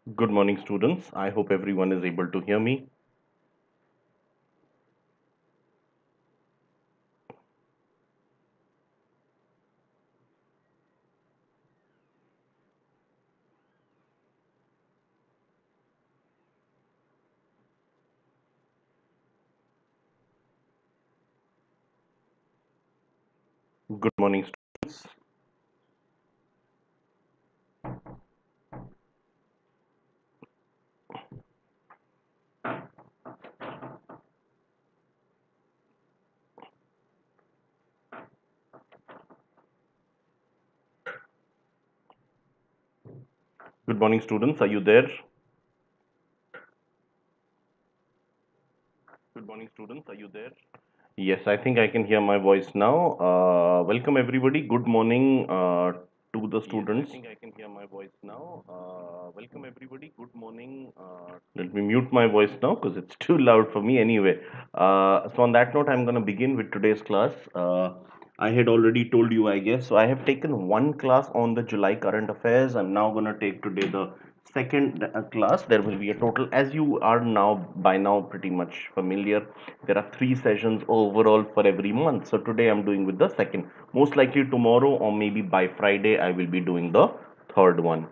Good morning, students. I hope everyone is able to hear me. Good morning, students. Good morning, students. Are you there? Good morning, students. Are you there? Yes, I think I can hear my voice now. Welcome, everybody. Good morning to the students. Yes, I think I can hear my voice now. Welcome, everybody. Good morning. Let me mute my voice now because it's too loud for me anyway. So, on that note, I'm going to begin with today's class. I had already told you, I guess. So, I have taken one class on the July current affairs. I'm now going to take today the second class. There will be a total, as you are now by now pretty much familiar, there are three sessions overall for every month. So today I'm doing with the second. Most likely tomorrow or maybe by Friday I will be doing the third one.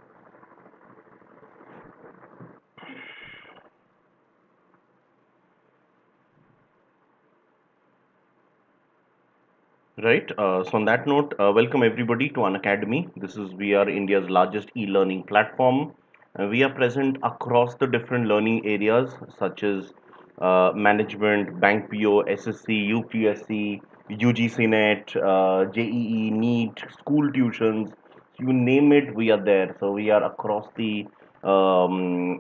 Right. So on that note, welcome everybody to Unacademy. This is we are India's largest e-learning platform. We are present across the different learning areas such as management, bank PO, SSC, UPSC, UG CNET, JEE, NEET, school tuitions. You name it, we are there. So we are across the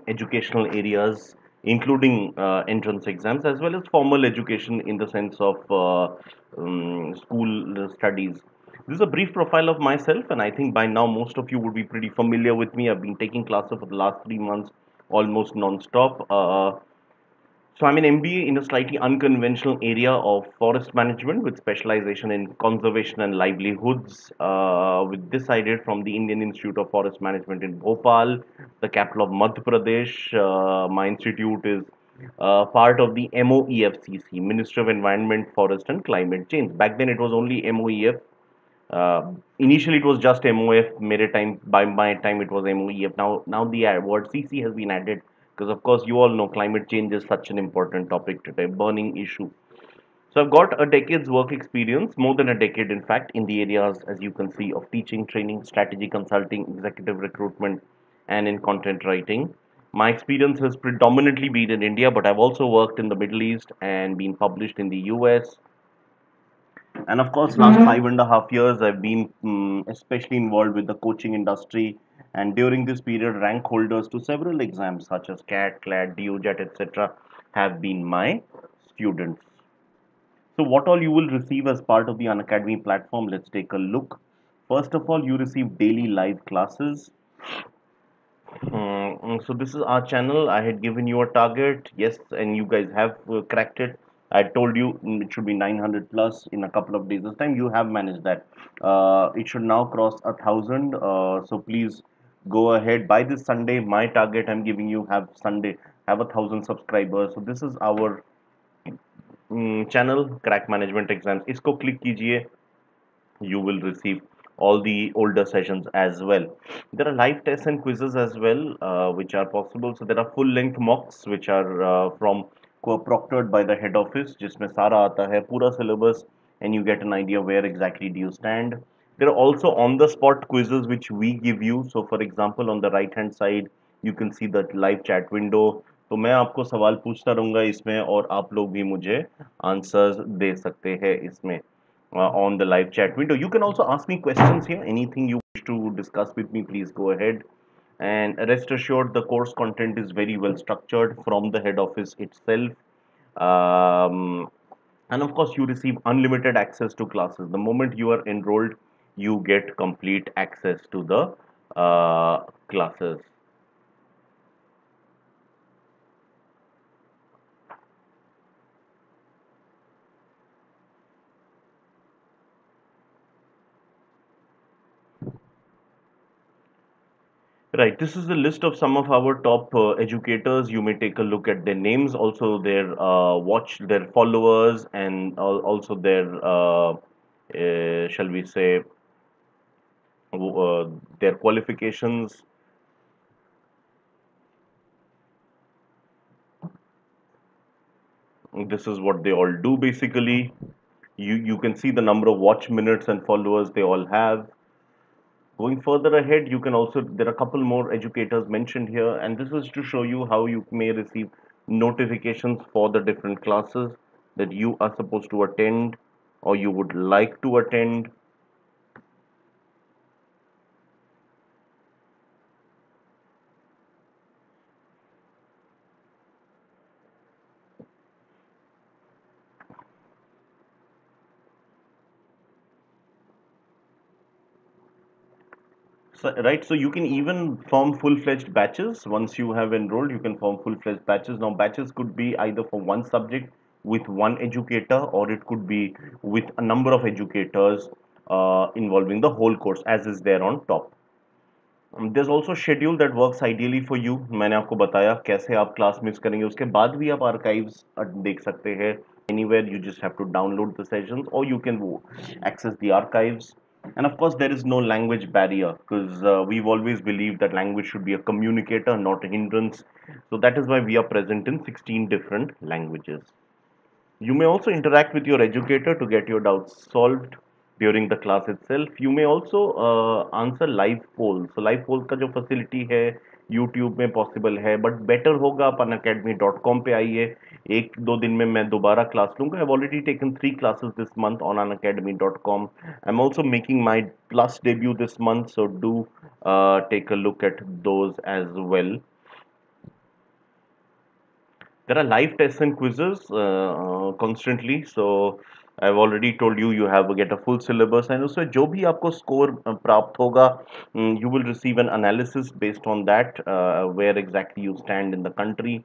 educational areas, including entrance exams as well as formal education in the sense of school studies. This is a brief profile of myself, and I think by now most of you would be pretty familiar with me. I've been taking classes for the last 3 months almost non-stop. So I'm an MBA in a slightly unconventional area of forest management with specialization in conservation and livelihoods. With this I did from the Indian Institute of Forest Management in Bhopal, the capital of Madhya Pradesh. My institute is part of the MOEFCC, Ministry of Environment, Forest and Climate Change. Back then it was only MOEF. Initially it was just MOF. Maritime. By my time it was MOEF. Now the word CC has been added because of course you all know climate change is such an important topic today, burning issue. So I've got a decade's work experience, more than a decade in fact, in the areas as you can see of teaching, training, strategy consulting, executive recruitment, and in content writing. My experience has predominantly been in India, but I've also worked in the Middle East and been published in the US, and of course last 5.5 years I've been especially involved with the coaching industry, and during this period rank holders to several exams such as CAT, CLAT, DOJET, etc. have been my students. So what all you will receive as part of the Unacademy platform, let's take a look. First of all, you receive daily live classes. So this is our channel. I had given you a target, yes, and you guys have cracked it. I told you it should be 900 plus in a couple of days' time. You have managed that. It should now cross 1,000. So please go ahead by this Sunday. My target I'm giving you have Sunday have 1,000 subscribers. So this is our channel, Crack Management Exams. इसको click कीजिए, you will receive all the older sessions as well. There are live tests and quizzes as well, which are possible. So there are full length mocks which are from proctored by the head office, जिसमें सारा आता है पूरा syllabus, and you get an idea where exactly do you stand. There are also on the spot quizzes which we give you. So for example, on the right hand side you can see that live chat window. तो मैं आपको सवाल पूछता रहूंगा इसमें और आप लोग भी मुझे आंसर्स दे सकते हैं इसमें on the live chat window. You can also ask me questions here. Anything you wish to discuss with me, please go ahead. And rest assured, the course content is very well structured from the head office itself. Um, and of course, you receive unlimited access to classes. The moment you are enrolled, you get complete access to the classes. Right, this is the list of some of our top educators. You may take a look at their names, also their watch, their followers, and also their, shall we say, their qualifications. This is what they all do basically. You can see the number of watch minutes and followers they all have. Going further ahead, you can also, there are a couple more educators mentioned here, and this is to show you how you may receive notifications for the different classes that you are supposed to attend or you would like to attend. So, right, so you can even form full-fledged batches. Once you have enrolled, you can form full-fledged batches. Now, batches could be either for one subject with one educator, or it could be with a number of educators involving the whole course, as is there on top. There's also schedule that works ideally for you. मैंने आपको बताया कैसे आप class miss करेंगे, उसके बाद भी आप archives देख सकते हैं anywhere. You just have to download the sessions, or you can access the archives. And of course, there is no language barrier, because we've always believed that language should be a communicator, not a hindrance. So that is why we are present in 16 different languages. You may also interact with your educator to get your doubts solved during the class itself. You may also answer live polls. So live polls का जो facility है YouTube में possible है, but better होगा आप unacademy.com पे आइए. एक दो दिन में मैं दोबारा क्लास लूँगा. I've already taken 3 classes this month on unacademy.com. I'm also making my plus debut this month, so do take a look at those as well. There are live tests and quizzes constantly. So I've already told you you have to get a full syllabus, and also जो भी आपको score प्राप्त होगा, you will receive an analysis based on that, where exactly you stand in the country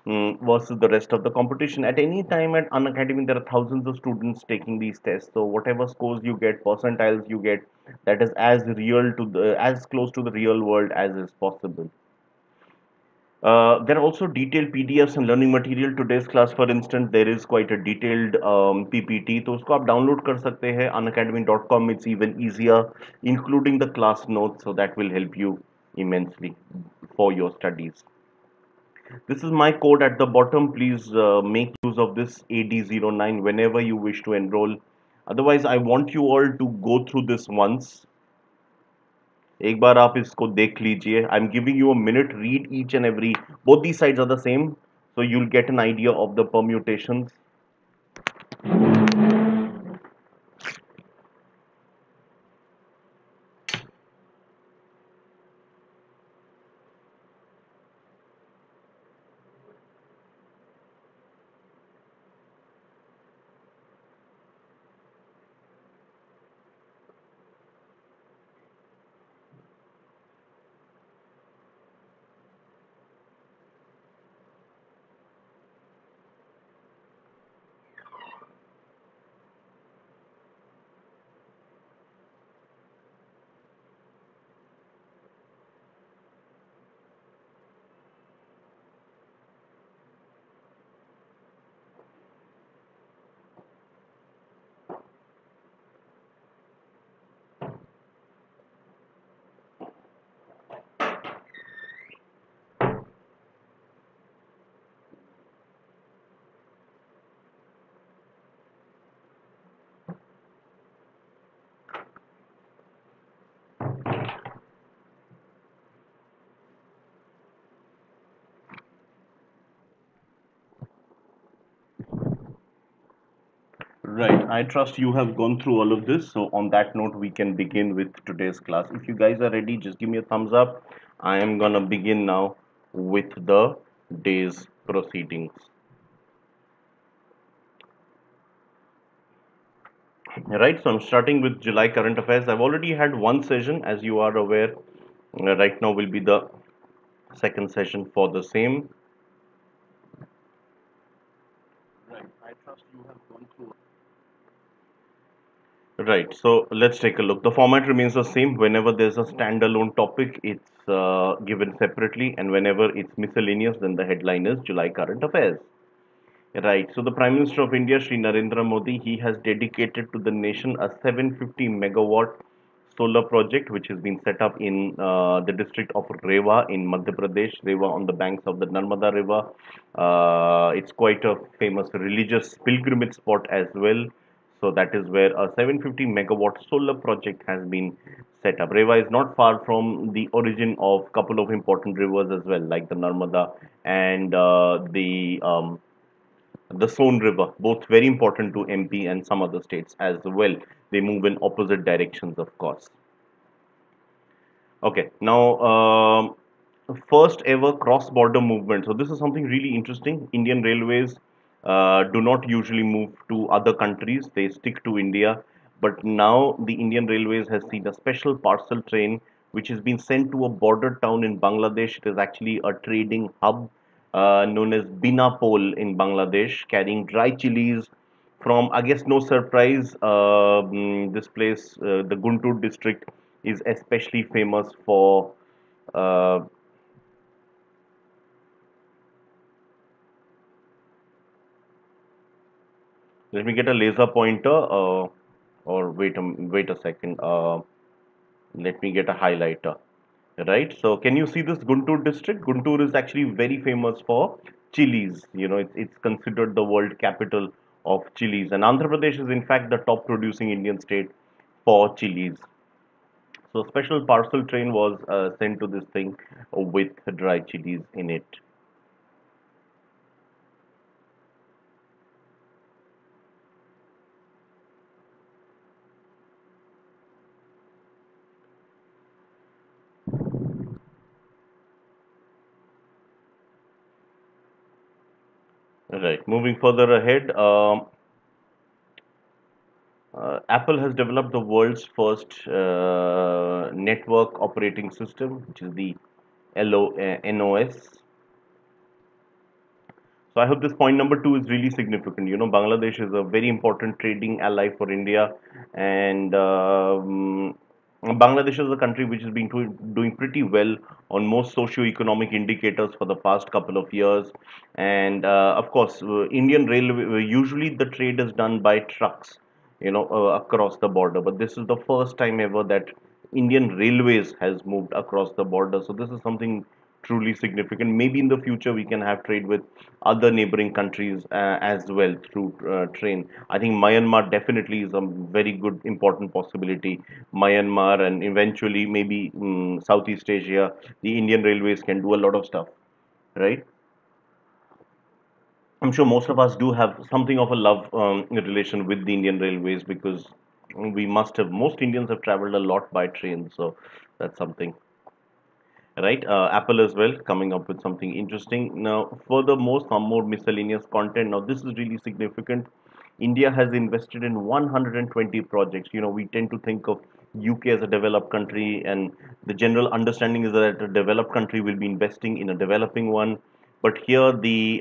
versus the rest of the competition. At any time at Unacademy, there are thousands of students taking these tests. So whatever scores you get, percentiles you get, that is as real to the, as close to the real world as is possible. There are also detailed PDFs and learning material. Today's class, for instance, there is quite a detailed PPT. तो उसको आप download कर सकते हैं unacademy.com. It's even easier, including the class notes, so that will help you immensely for your studies. This is my code at the bottom. Please make use of this AD09 whenever you wish to enroll. Otherwise, I want you all to go through this once. एक बार आप इसको देख लीजिए. I'm giving you a minute. Read each and every. Both these sides are the same, so you'll get an idea of the permutations. Right. I trust you have gone through all of this. So on that note, we can begin with today's class. If you guys are ready, just give me a thumbs up. I am gonna begin now with the day's proceedings. Right. So I'm starting with July current affairs. I've already had one session, as you are aware. Right now will be the second session for the same. Right. So let's take a look. The format remains the same. Whenever there's a standalone topic, it's given separately, and whenever it's miscellaneous, then the headline is July Current Affairs. Right. So the Prime Minister of India, Shri Narendra Modi, he has dedicated to the nation a 750 megawatt solar project, which has been set up in the district of Rewa in Madhya Pradesh. Rewa on the banks of the Narmada River. It's quite a famous religious pilgrimage spot as well. So that is where a 750 megawatt solar project has been set up. Rewa is not far from the origin of couple of important rivers as well, like the Narmada and the Son River, both very important to MP and some other states as well. They move in opposite directions, of course. Okay, now first ever cross-border movement. So this is something really interesting. Indian Railways do not usually move to other countries; they stick to India. But now the Indian Railways has seen a special parcel train which has been sent to a border town in Bangladesh. It is actually a trading hub known as Binapol in Bangladesh, carrying dry chilies from, I guess, no surprise, this place, the Guntur district, is especially famous for. Uh, Let me get a laser pointer, or wait a second. Let me get a highlighter. Right. So, can you see this Guntur district? Guntur is actually very famous for chilies. You know, it's considered the world capital of chilies, and Andhra Pradesh is in fact the top producing Indian state for chilies. So special parcel train was sent to this thing with dry chilies in it. Right. Moving further ahead, Apple has developed the world's first network operating system, which is the NOS. So I hope this point number two is really significant. You know, Bangladesh is a very important trading ally for India, and Bangladesh is a country which has been doing pretty well on most socio-economic indicators for the past couple of years. And of course, Indian Railway, usually the trade is done by trucks, you know, across the border. But this is the first time ever that Indian Railways has moved across the border. So this is something truly significant. Maybe in the future we can have trade with other neighboring countries as well through train. I think Myanmar definitely is a very good, important possibility. Myanmar and eventually maybe Southeast Asia, the Indian Railways can do a lot of stuff, right? I'm sure most of us do have something of a love relation with the Indian Railways because we must have, most Indians have traveled a lot by train, so that's something. Right, Apple as well coming up with something interesting. Now furthermore, some more miscellaneous content. Now this is really significant. India has invested in 120 projects. You know, we tend to think of UK as a developed country, and the general understanding is that a developed country will be investing in a developing one, but here the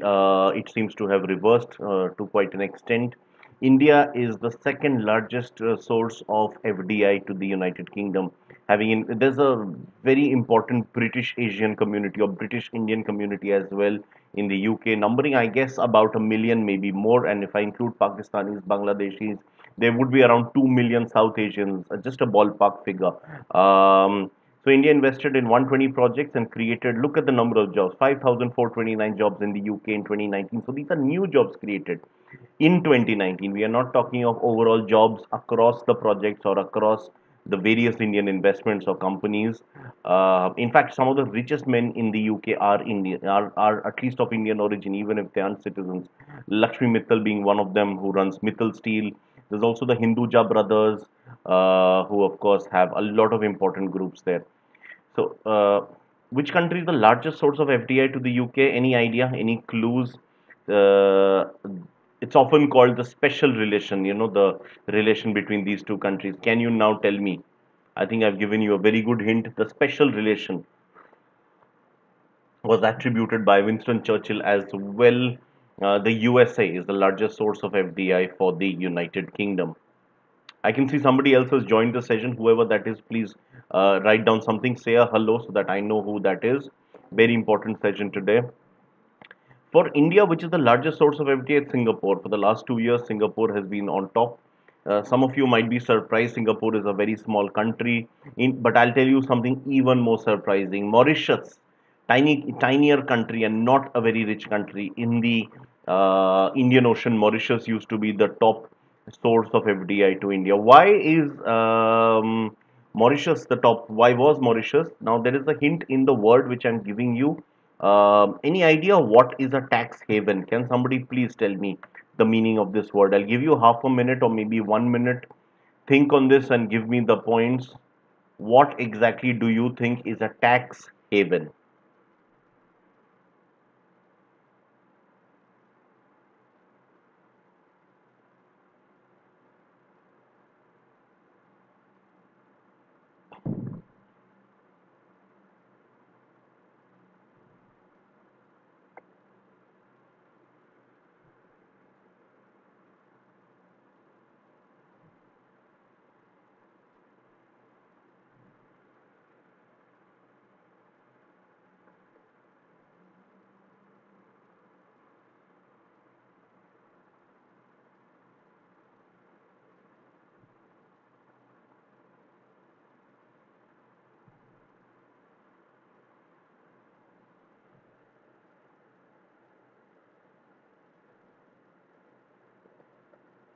it seems to have reversed to quite an extent. India is the second largest source of FDI to the United Kingdom. There's a very important British Asian community or British Indian community as well in the UK, numbering I guess about a million, maybe more. And if I include Pakistanis, Bangladeshis, there would be around 2 million South Asians, just a ballpark figure. So India invested in 120 projects and created, look at the number of jobs, 5,429 jobs in the UK in 2019. So these are new jobs created in 2019. We are not talking of overall jobs across the projects or across the various Indian investments or companies. In fact, some of the richest men in the UK are Indian, are at least of Indian origin, even if they aren't citizens. Lakshmi Mittal being one of them, who runs Mittal Steel. There's also the Hinduja brothers, who of course have a lot of important groups there. So, which country is the largest source of FDI to the UK? Any idea? Any clues? Uh, it's often called the special relation, you know, the relation between these two countries. Can you now tell me? I think I've given you a very good hint. The special relation was attributed by Winston Churchill as well. The USA is the largest source of FDI for the United Kingdom. I can see somebody else has joined the session. Whoever that is, please write down something, say a hello so that I know who that is. Very important session today. For India, which is the largest source of FDI, it's Singapore. For the last 2 years, Singapore has been on top. Some of you might be surprised. Singapore is a very small country, but I'll tell you something even more surprising. Mauritius, tinier country and not a very rich country in the Indian Ocean. Mauritius used to be the top source of FDI to India. Why is Mauritius the top? Why was Mauritius? Now there is a hint in the word which I'm giving you. Any idea what is a tax haven? Can somebody please tell me the meaning of this word? I'll give you half a minute or maybe 1 minute. Think on this and give me the points. What exactly do you think is a tax haven?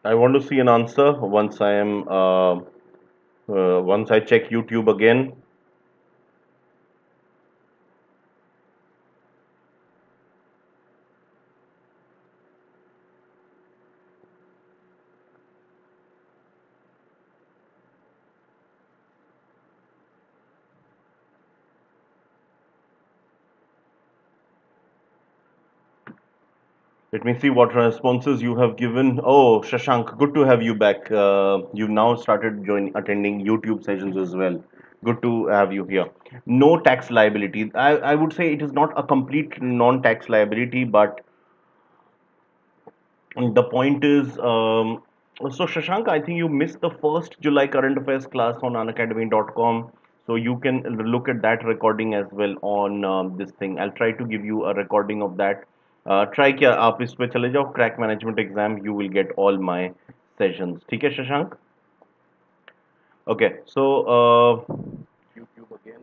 I want to see an answer once I check YouTube again. Let me see what responses you have given. Oh, Shashank, good to have you back. You've now started attending YouTube sessions as well. Good to have you here. No tax liability. I would say it is not a complete non-tax liability, but the point is, so Shashank, I think you missed the first July current affairs class on unacademy.com. So you can look at that recording as well on this thing. I'll try to give you a recording of that. Try क्या आप इस पे चले जाओ crack management exam, you will get all my sessions. ठीक है Shashank? Okay, so YouTube again.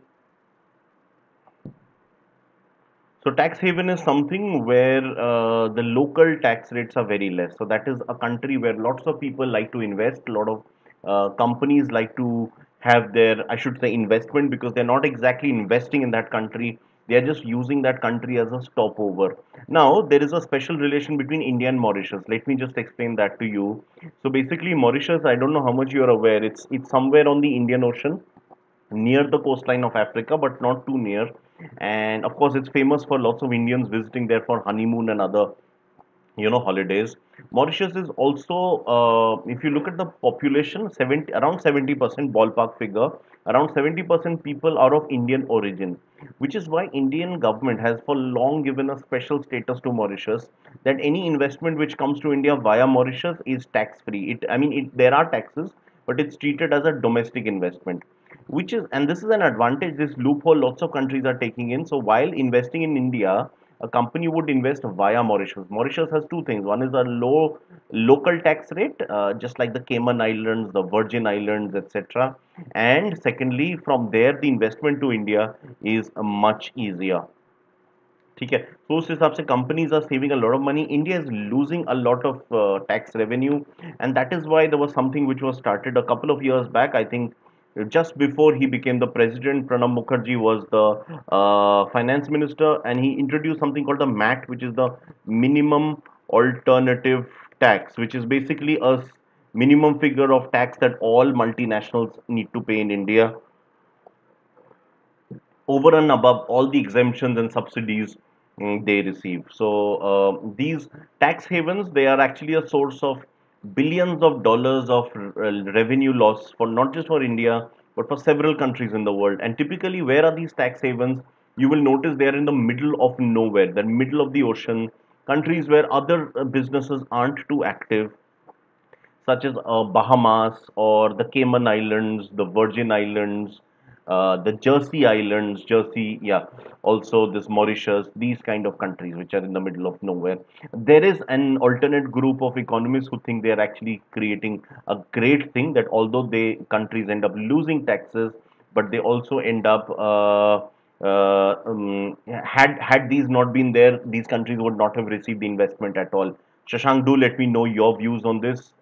So tax haven is something where the local tax rates are very less. So that is a country where lots of people like to invest. A lot of companies like to have their, I should say, investment because they're not exactly investing in that country. They are just using that country as a stopover. Now there is a special relation between India and Mauritius. Let me just explain that to you. So basically, Mauritius, I don't know how much you are aware. It's somewhere on the Indian Ocean near the coastline of Africa, but not too near. And of course, it's famous for lots of Indians visiting there for honeymoon and other, holidays. Mauritius is also, if you look at the population, 70 around 70% ballpark figure, around 70% people are of Indian origin, which is why Indian government has for long given a special status to Mauritius that any investment which comes to India via Mauritius is tax free. There are taxes, but it's treated as a domestic investment, which is, and this is an advantage, this loophole lots of countries are taking in. So while investing in India, a company would invest via Mauritius. Mauritius has two things. One is a low local tax rate, just like the Cayman Islands, the Virgin Islands, etc. And secondly, from there the investment to India is much easier. ठीक है, तो उस हिसाब से companies are saving a lot of money. India is losing a lot of tax revenue, and that is why there was something which was started a couple of years back. I think just before he became the president, Pranab Mukherjee was the finance minister, and he introduced something called the MAT, which is the minimum alternative tax, which is basically a minimum figure of tax that all multinationals need to pay in India over and above all the exemptions and subsidies they receive. So these tax havens, they are actually a source of billions of dollars of revenue loss for not just for India but for several countries in the world. And typically, where are these tax havens? You will notice they are in the middle of nowhere, the middle of the ocean, countries where other businesses aren't too active. such as Bahamas or the Cayman Islands, the Virgin Islands, the Jersey Islands, Jersey, yeah, also this Mauritius, these kind of countries which are in the middle of nowhere. There is an alternate group of economists who think they are actually creating a great thing, that although they countries end up losing taxes, but they also end up had these not been there, these countries would not have received the investment at all. Shashank, do let me know your views on this.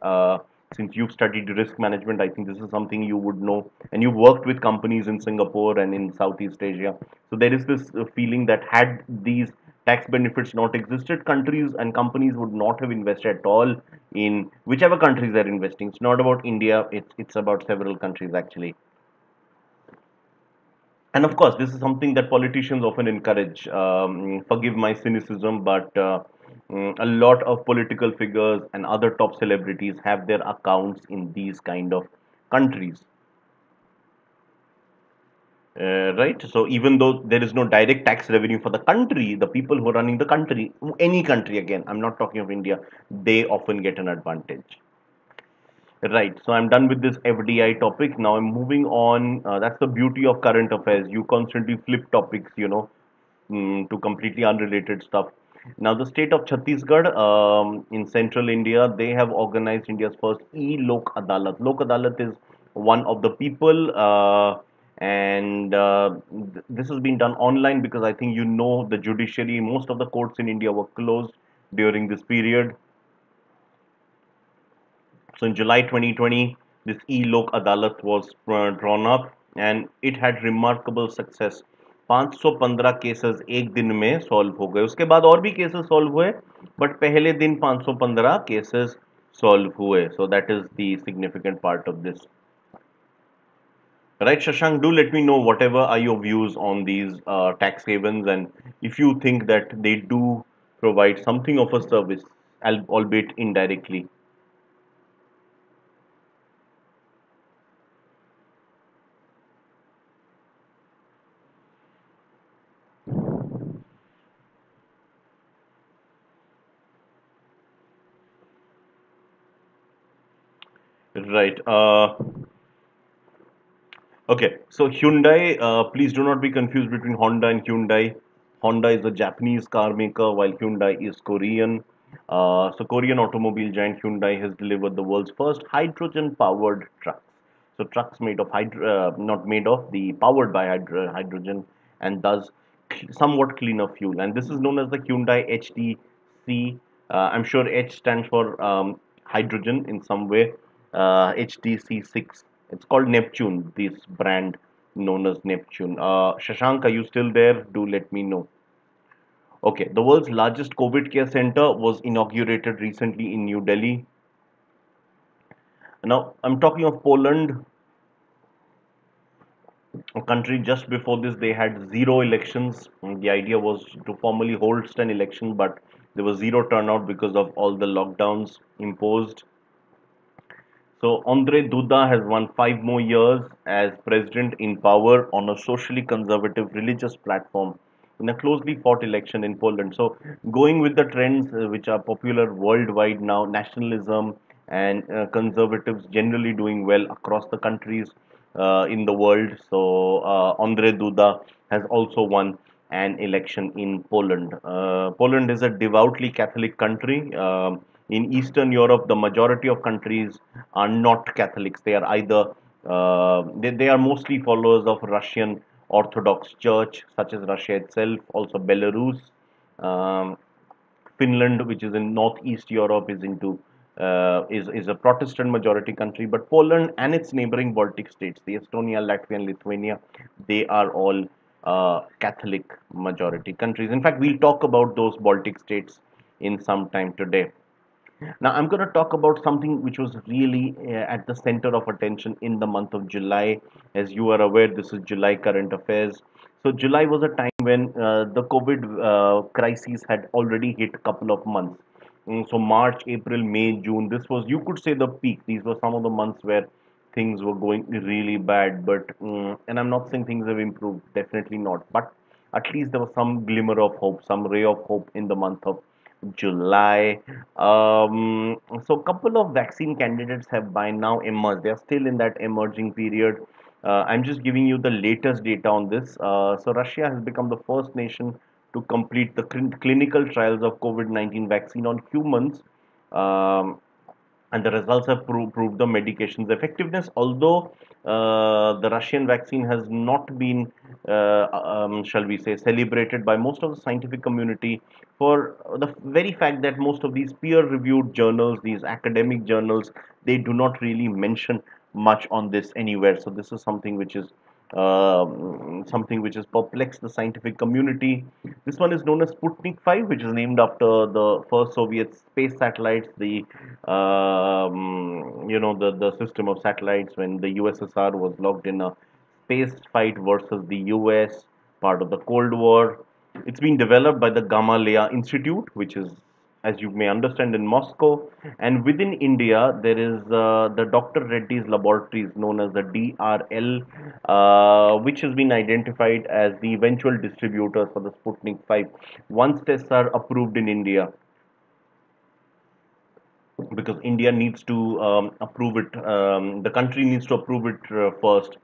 Since you've studied risk management, I think this is something you would know, and you've worked with companies in Singapore and in Southeast Asia. So there is this feeling that had these tax benefits not existed, countries and companies would not have invested at all in whichever countries they're investing. It's not about India; it's about several countries actually. And of course, this is something that politicians often encourage. Forgive my cynicism, but a lot of political figures and other top celebrities have their accounts in these kind of countries. Right? So even though there is no direct tax revenue for the country, the people who are running the country, any country again, I'm not talking of India, they often get an advantage. Right. So I'm done with this FDI topic. Now I'm moving on. That's the beauty of current affairs. You constantly flip topics, to completely unrelated stuff. Now, the state of Chhattisgarh in central India, they have organized India's first e-Lok Adalat. Lok Adalat is one of the people, and this has been done online because I think the judiciary, most of the courts in India were closed during this period. So in July 2020, this e-Lok Adalat was drawn up and it had remarkable success. 515 cases एक दिन में solve हो गए. उसके बाद और भी cases solve हुए, बट पहले दिन 515 केसेस सॉल्व हुए. So that is the significant part of this. Right, Shashank, do let me know whatever are your views on these tax havens, and if you think that they do provide something of a service, albeit indirectly. Right. Okay, so Hyundai, please do not be confused between Honda and Hyundai. Honda is a Japanese car maker, while Hyundai is Korean. So Korean automobile giant Hyundai has delivered the world's first hydrogen-powered trucks. So trucks made of not made of, the powered by hydrogen, and thus somewhat cleaner fuel. And this is known as the Hyundai HTC. I'm sure H stands for hydrogen in some way. HTC6. It's called Neptune, this brand known as Neptune. Shashank, are you still there? Do let me know. Okay, the world's largest COVID care center was inaugurated recently in New Delhi. Now, I'm talking of Poland, a country just before this they had zero elections. The idea was to formally hold an election, but there was zero turnout because of all the lockdowns imposed. So Andre Duda has won 5 more years as president in power on a socially conservative religious platform in a closely fought election in Poland. So going with the trends which are popular worldwide now, nationalism and conservatives generally doing well across the countries in the world. So Andre Duda has also won an election in Poland. Poland is a devoutly Catholic country. In Eastern Europe, the majority of countries are not Catholics. They are either they are mostly followers of Russian Orthodox Church, such as Russia itself, also Belarus. Um, Finland, which is in northeast Europe, is a Protestant majority country, but Poland and its neighboring Baltic states, the Estonia, Latvia, and Lithuania, they are all Catholic majority countries. In fact, we'll talk about those Baltic states in some time today. Now, I'm going to talk about something which was really at the center of attention in the month of July. As you are aware, this is July current affairs. So, July was a time when the COVID crisis had already hit a couple of months. So, March, April, May, June, this was, you could say, the peak. These were some of the months where things were going really bad. And I'm not saying things have improved, definitely not. But at least there was some glimmer of hope, some ray of hope in the month of July. So a couple of vaccine candidates have by now emerged. They are still in that emerging period. I'm just giving you the latest data on this. So Russia has become the first nation to complete the clinical trials of COVID-19 vaccine on humans. Um, and the results have proved the medication's effectiveness. Although the Russian vaccine has not been, shall we say, celebrated by most of the scientific community for the very fact that most of these peer-reviewed journals, these academic journals, they do not really mention much on this anywhere. So this is something which has perplexed the scientific community. This one is known as Sputnik 5, which is named after the first Soviet space satellites, the system of satellites when the USSR was locked in a space fight versus the US, part of the Cold War. It's been developed by the Gamaleya Institute, which is, as you may understand, in Moscow. And within India, there is the Dr. Reddy's laboratories, known as the DRL, which has been identified as the eventual distributors for the Sputnik 5. Once tests are approved in India, because India needs to approve it, the country needs to approve it first.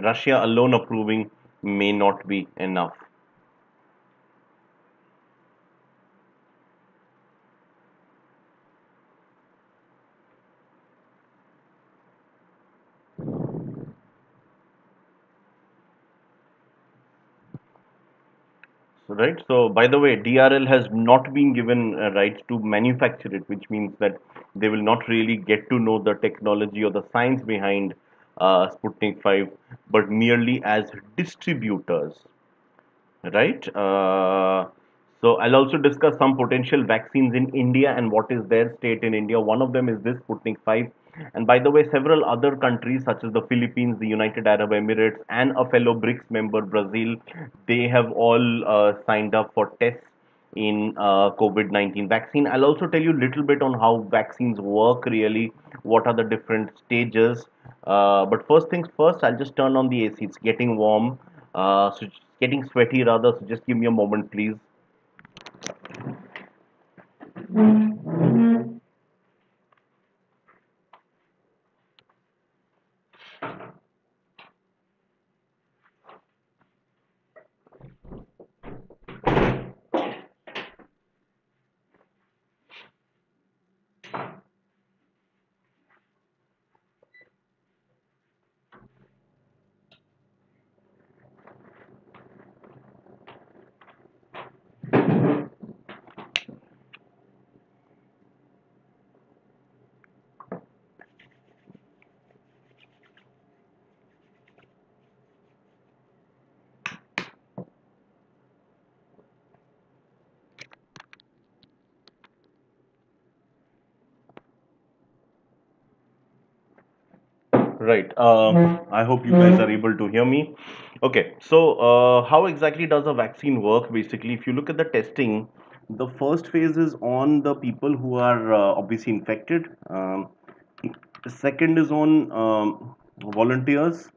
Russia alone approving may not be enough. Right. So, by the way, DRL has not been given rights to manufacture it, which means that they will not really get to know the technology or the science behind Sputnik 5, but merely as distributors, right? So I'll also discuss some potential vaccines in India and what is their state in India. One of them is this Sputnik 5. And by the way, several other countries such as the Philippines, the United Arab Emirates, and a fellow BRICS member, Brazil, they have all signed up for tests in COVID-19 vaccine. I'll also tell you a little bit on how vaccines work really, what are the different stages. But first things first, I'll just turn on the AC. It's getting warm, so it's getting sweaty rather. So just give me a moment, please. Right. I hope you guys are able to hear me. Okay. So, how exactly does a vaccine work? Basically, if you look at the testing, the first phase is on the people who are obviously infected. The second is on volunteers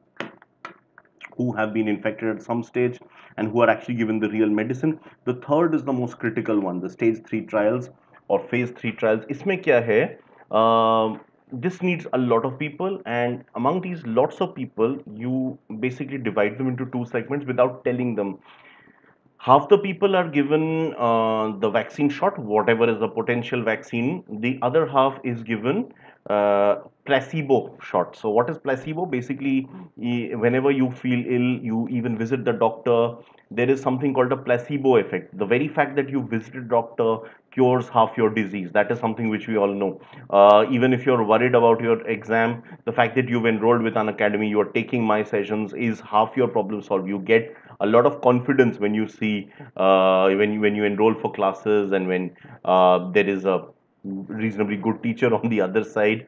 who have been infected at some stage and who are actually given the real medicine. The third is the most critical one, the stage 3 trials or phase 3 trials. इसमें क्या है? This needs a lot of people, and among these lots of people, you basically divide them into two segments without telling them. Half the people are given the vaccine shot, whatever is the potential vaccine. The other half is given placebo shot. So, what is placebo? Basically, whenever you feel ill, you even visit the doctor. There is something called a placebo effect. The very fact that you visited doctor cures half your disease. That is something which we all know. Even if you're worried about your exam, the fact that you've enrolled with an academy, you are taking my sessions, is half your problem solved. You get a lot of confidence when you see when you enroll for classes, and when there is a reasonably good teacher on the other side,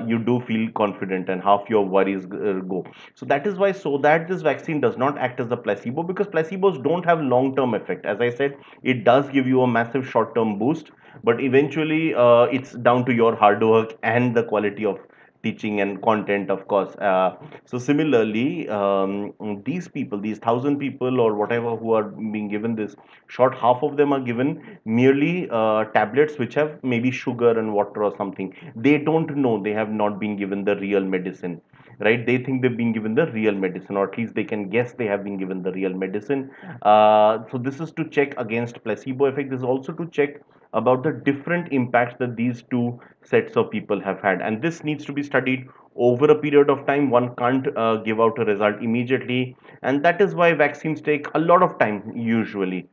you do feel confident and half your worries go. So that is why, so that this vaccine does not act as a placebo, because placebos don't have long term effect. As I said, it does give you a massive short term boost, but eventually it's down to your hard work and the quality of teaching and content, of course. So similarly, these people, these 1,000 people or whatever who are being given this shot, half of them are given merely tablets which have maybe sugar and water or something. They don't know, they have not been given the real medicine, right? They think they've been given the real medicine, or at least they can guess they have been given the real medicine. So this is to check against placebo effect. This is also to check about the different impacts that these two sets of people have had, and this needs to be studied over a period of time. One can't give out a result immediately, and that is why vaccines take a lot of time usually.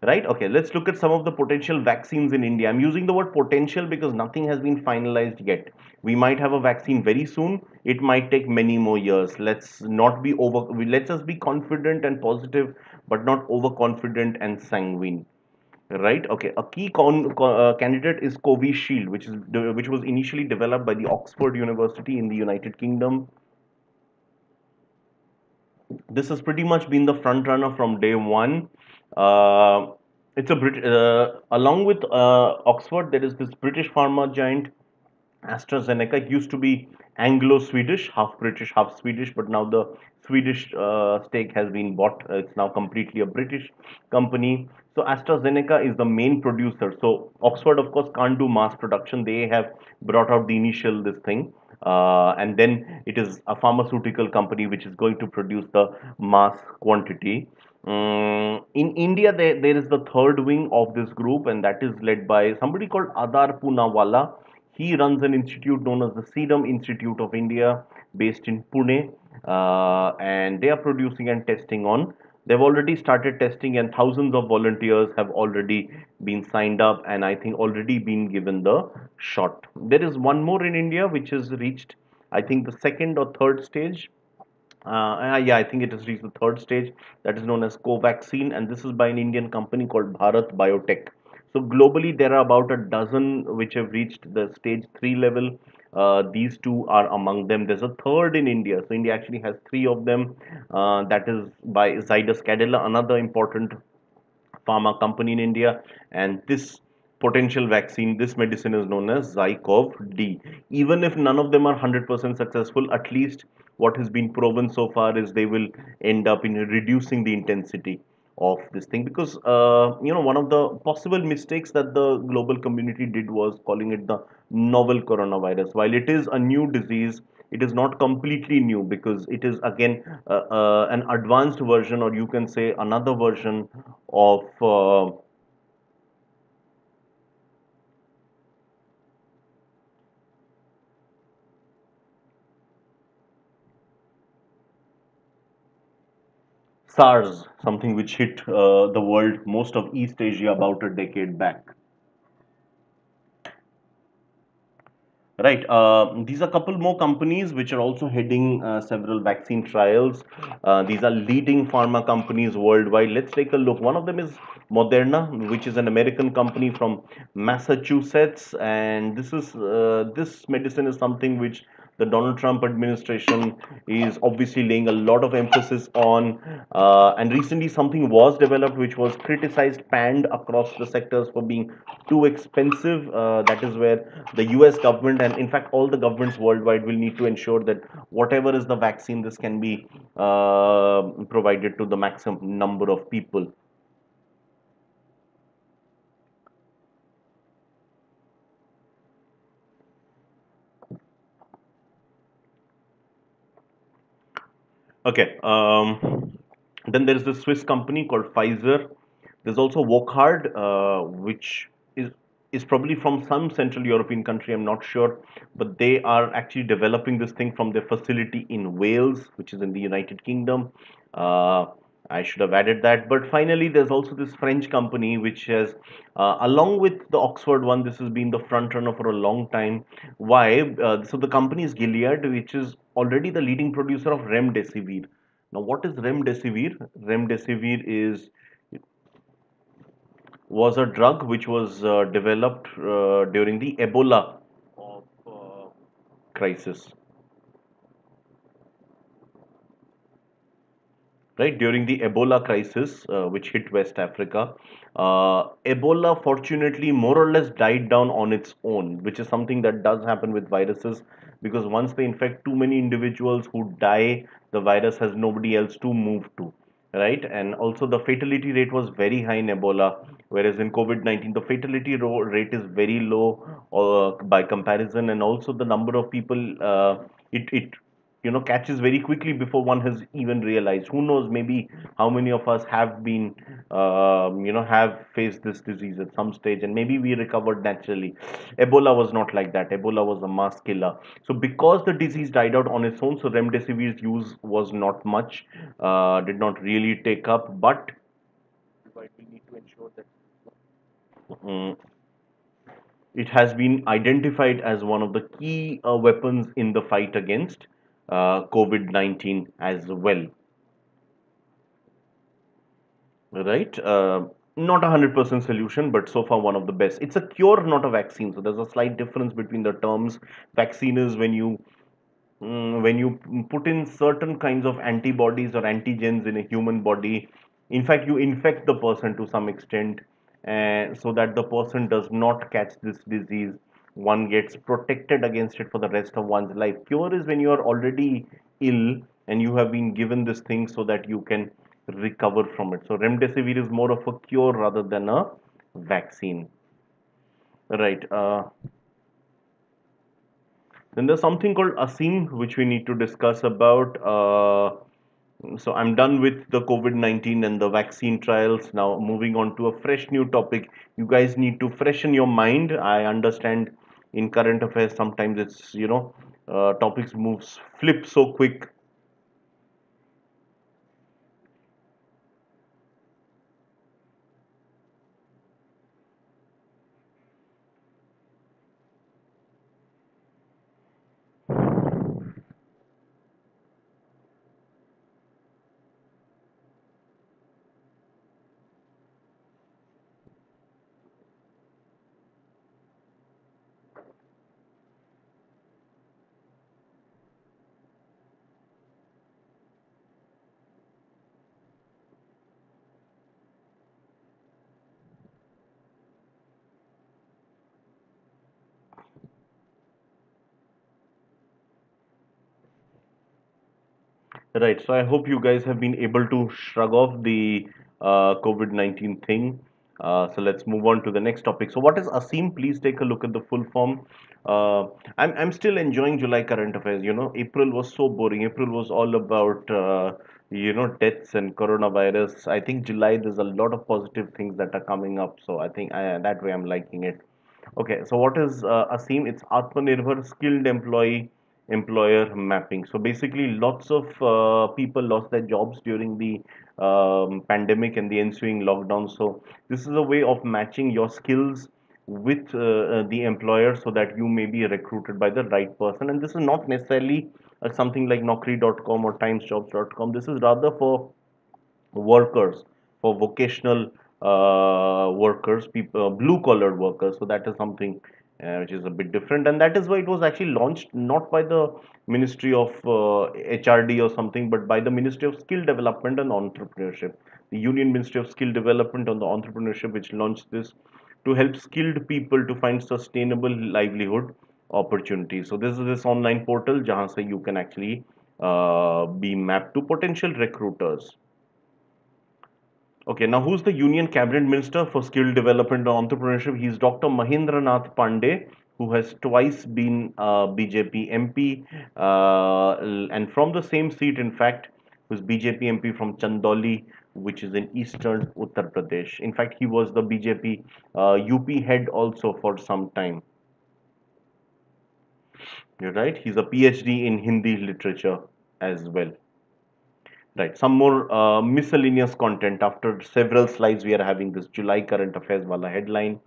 Right? Okay, let's look at some of the potential vaccines in India. I'm using the word potential because nothing has been finalized yet. We might have a vaccine very soon. It might take many more years. Let's not be over, let's just be confident and positive, but not overconfident and sanguine. Right? Okay, a key candidate is Covishield, which was initially developed by the Oxford University in the United Kingdom. This has pretty much been the front runner from day one. It's a along with Oxford, there is this British pharma giant AstraZeneca. It used to be Anglo-Swedish, half British, half Swedish, but now the Swedish stake has been bought. It's now completely a British company. So AstraZeneca is the main producer. So Oxford, of course, can't do mass production. They have brought out the initial this thing, and then it is a pharmaceutical company which is going to produce the mass quantity. In India, there is the third wing of this group, and that is led by somebody called Adar Poonawalla. He runs an institute known as the Serum Institute of India, based in Pune, and they are producing and testing on. They've already started testing, and thousands of volunteers have already been signed up, and I think already been given the shot. There is one more in India which has reached, I think, the second or third stage. Yeah, I think it has reached the third stage. That is known as Covaxin, and this is by an Indian company called Bharat Biotech. So globally, there are about a dozen which have reached the stage 3 level. These two are among them. There's a third in India. So India actually has three of them. That is by Zydus Cadila, another important pharma company in India, and this potential vaccine, this medicine is known as Zycov D. Even if none of them are 100% successful, at least what has been proven so far is they will end up in reducing the intensity of this thing, because one of the possible mistakes that the global community did was calling it the novel coronavirus. While it is a new disease, it is not completely new, because it is again an advanced version, or you can say another version of SARS, something which hit the world, most of East Asia, about a decade back. Right. These are a couple more companies which are also heading several vaccine trials. These are leading pharma companies worldwide. Let's take a look. One of them is Moderna, which is an American company from Massachusetts, and this medicine is something which the Donald Trump administration is obviously laying a lot of emphasis on. And recently, something was developed which was criticized, panned across the sectors for being too expensive. That is where the US government, and in fact, all the governments worldwide, will need to ensure that whatever is the vaccine, this can be provided to the maximum number of people. Okay. Then there is the Swiss company called Pfizer. There's also Wockhardt, which is probably from some Central European country. I'm not sure, but they are actually developing this thing from their facility in Wales, which is in the United Kingdom. Uh, I should have added that. But finally, there's also this French company which has, along with the Oxford one, this has been the front runner for a long time. Why? So the company is Gilead, which is already the leading producer of Remdesivir. Now, what is Remdesivir? Remdesivir is was a drug which was developed during the Ebola of, crisis. right? During the Ebola crisis, which hit West Africa, Ebola fortunately more or less died down on its own, which is something that does happen with viruses because once they infect too many individuals who die, the virus has nobody else to move to, right? And also the fatality rate was very high in Ebola, whereas in COVID-19 the fatality rate is very low by comparison, and also the number of people it catches very quickly before one has even realized. Who knows, maybe how many of us have been have faced this disease at some stage, and maybe we recovered naturally. Ebola was not like that. Ebola was a mass killer. So because the disease died out on its own, so remdesivir's use was not much, did not really take up, but we need to ensure that mm, it has been identified as one of the key weapons in the fight against COVID-19 as well, right? Not 100% solution, but so far one of the best. It's a cure, not a vaccine. So there's a slight difference between the terms. Vaccine is when you put in certain kinds of antibodies or antigens in a human body. In fact, you infect the person to some extent, so that the person does not catch this disease. One gets protected against it for the rest of one's life. Cure is when you are already ill and you have been given this thing so that you can recover from it. So remdesivir is more of a cure rather than a vaccine, right? Then there's something called ASIM, which we need to discuss about. So I'm done with the COVID-19 and the vaccine trials. Now moving on to a fresh new topic. You guys need to freshen your mind. I understand in current affairs sometimes it's topics moves flip so quick. Right. So I hope you guys have been able to shrug off the COVID-19 thing. So let's move on to the next topic. So what is ASIM? Please take a look at the full form. Uh, I'm still enjoying July current affairs. April was so boring. April was all about deaths and coronavirus. I think July there's a lot of positive things that are coming up. So I think that way I'm liking it. Okay, so what is ASEEM? It's Atmanirbhar Skilled Employee Employer Mapping. So basically, lots of people lost their jobs during the pandemic and the ensuing lockdown. So this is a way of matching your skills with the employer so that you may be recruited by the right person. And this is not necessarily something like Naukri.com or TimesJobs.com. This is rather for workers, for vocational workers, people, blue collar workers. So that is something which is a bit different, and that is why it was actually launched not by the Ministry of HRD or something, but by the Ministry of Skill Development and Entrepreneurship, the Union Ministry of Skill Development and the Entrepreneurship, which launched this to help skilled people to find sustainable livelihood opportunities. So this is this online portal jahan se you can actually be mapped to potential recruiters. Okay, now who's the Union Cabinet Minister for Skill Development and Entrepreneurship? He's Dr. Mahendra Nath Pandey, who has twice been BJP MP, and from the same seat, in fact, who's BJP MP from Chandauli, which is in eastern Uttar Pradesh. In fact, he was the BJP UP head also for some time. You're right. He's a PhD in Hindi literature as well. Right, some more miscellaneous content. After several slides, we are having this July current affairs wala headline.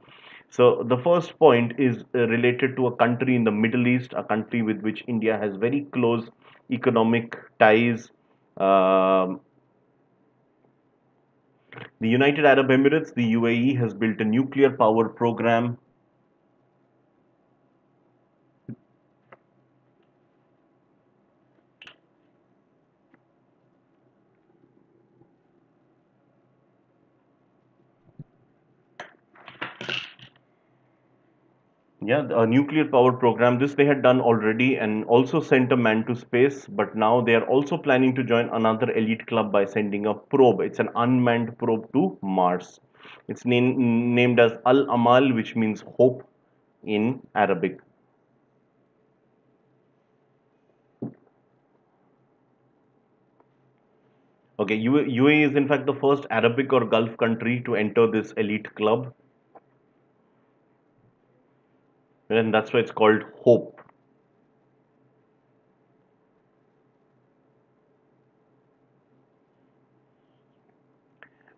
So the first point is related to a country in the Middle East, a country with which India has very close economic ties. Um, the United Arab Emirates, the UAE, has built a nuclear power program. Yeah, a nuclear powered program. This they had done already and also sent a man to space, but now they are also planning to join another elite club by sending a probe. It's an unmanned probe to Mars. It's named as Al Amal, which means hope in Arabic. Okay, UAE is in fact the first Arabic or Gulf country to enter this elite club, and that's why it's called Hope.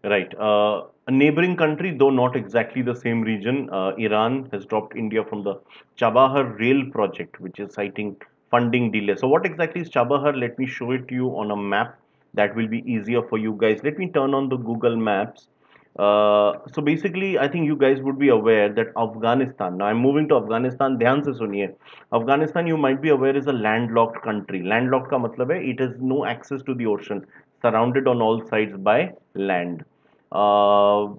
Right. A neighboring country, though not exactly the same region, Iran has dropped India from the Chabahar rail project, which is citing funding delay. So, what exactly is Chabahar? Let me show it to you on a map. That will be easier for you guys. Let me turn on the Google Maps. So basically, I think you guys would be aware that Afghanistan. Now I'm moving to Afghanistan. ध्यान से सुनिए. Afghanistan, you might be aware, is a landlocked country. Landlocked का मतलब है it has no access to the ocean, surrounded on all sides by land. Uh,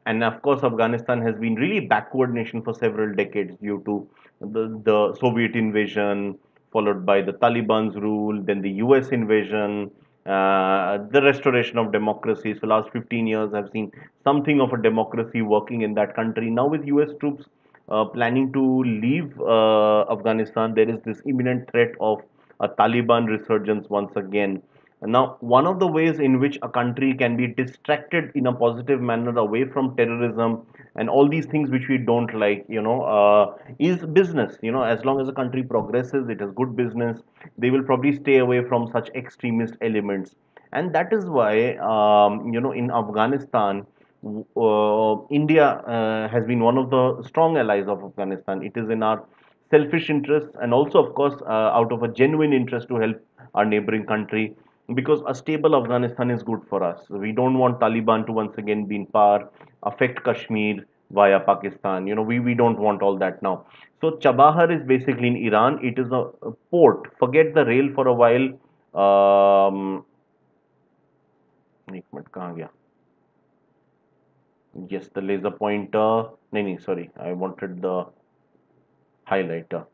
and of course, Afghanistan has been really backward nation for several decades due to the Soviet invasion, followed by the Taliban's rule, then the US invasion, the restoration of democracy. So last 15 years have seen something of a democracy working in that country. Now with US troops planning to leave Afghanistan, there is this imminent threat of a Taliban resurgence once again. Now, one of the ways in which a country can be distracted in a positive manner away from terrorism and all these things which we don't like, is business. As long as a country progresses, it has good business, they will probably stay away from such extremist elements. And that is why, in Afghanistan, India has been one of the strong allies of Afghanistan. It is in our selfish interests and also, of course, out of a genuine interest to help our neighboring country because a stable Afghanistan is good for us. We don't want Taliban to once again be in power, affect Kashmir via Pakistan. We don't want all that now. So Chabahar is basically in Iran. It is a port. Forget the rail for a while. एक minute कहाँ गया? Yes, the laser pointer. नहीं नहीं sorry, I wanted the highlighter.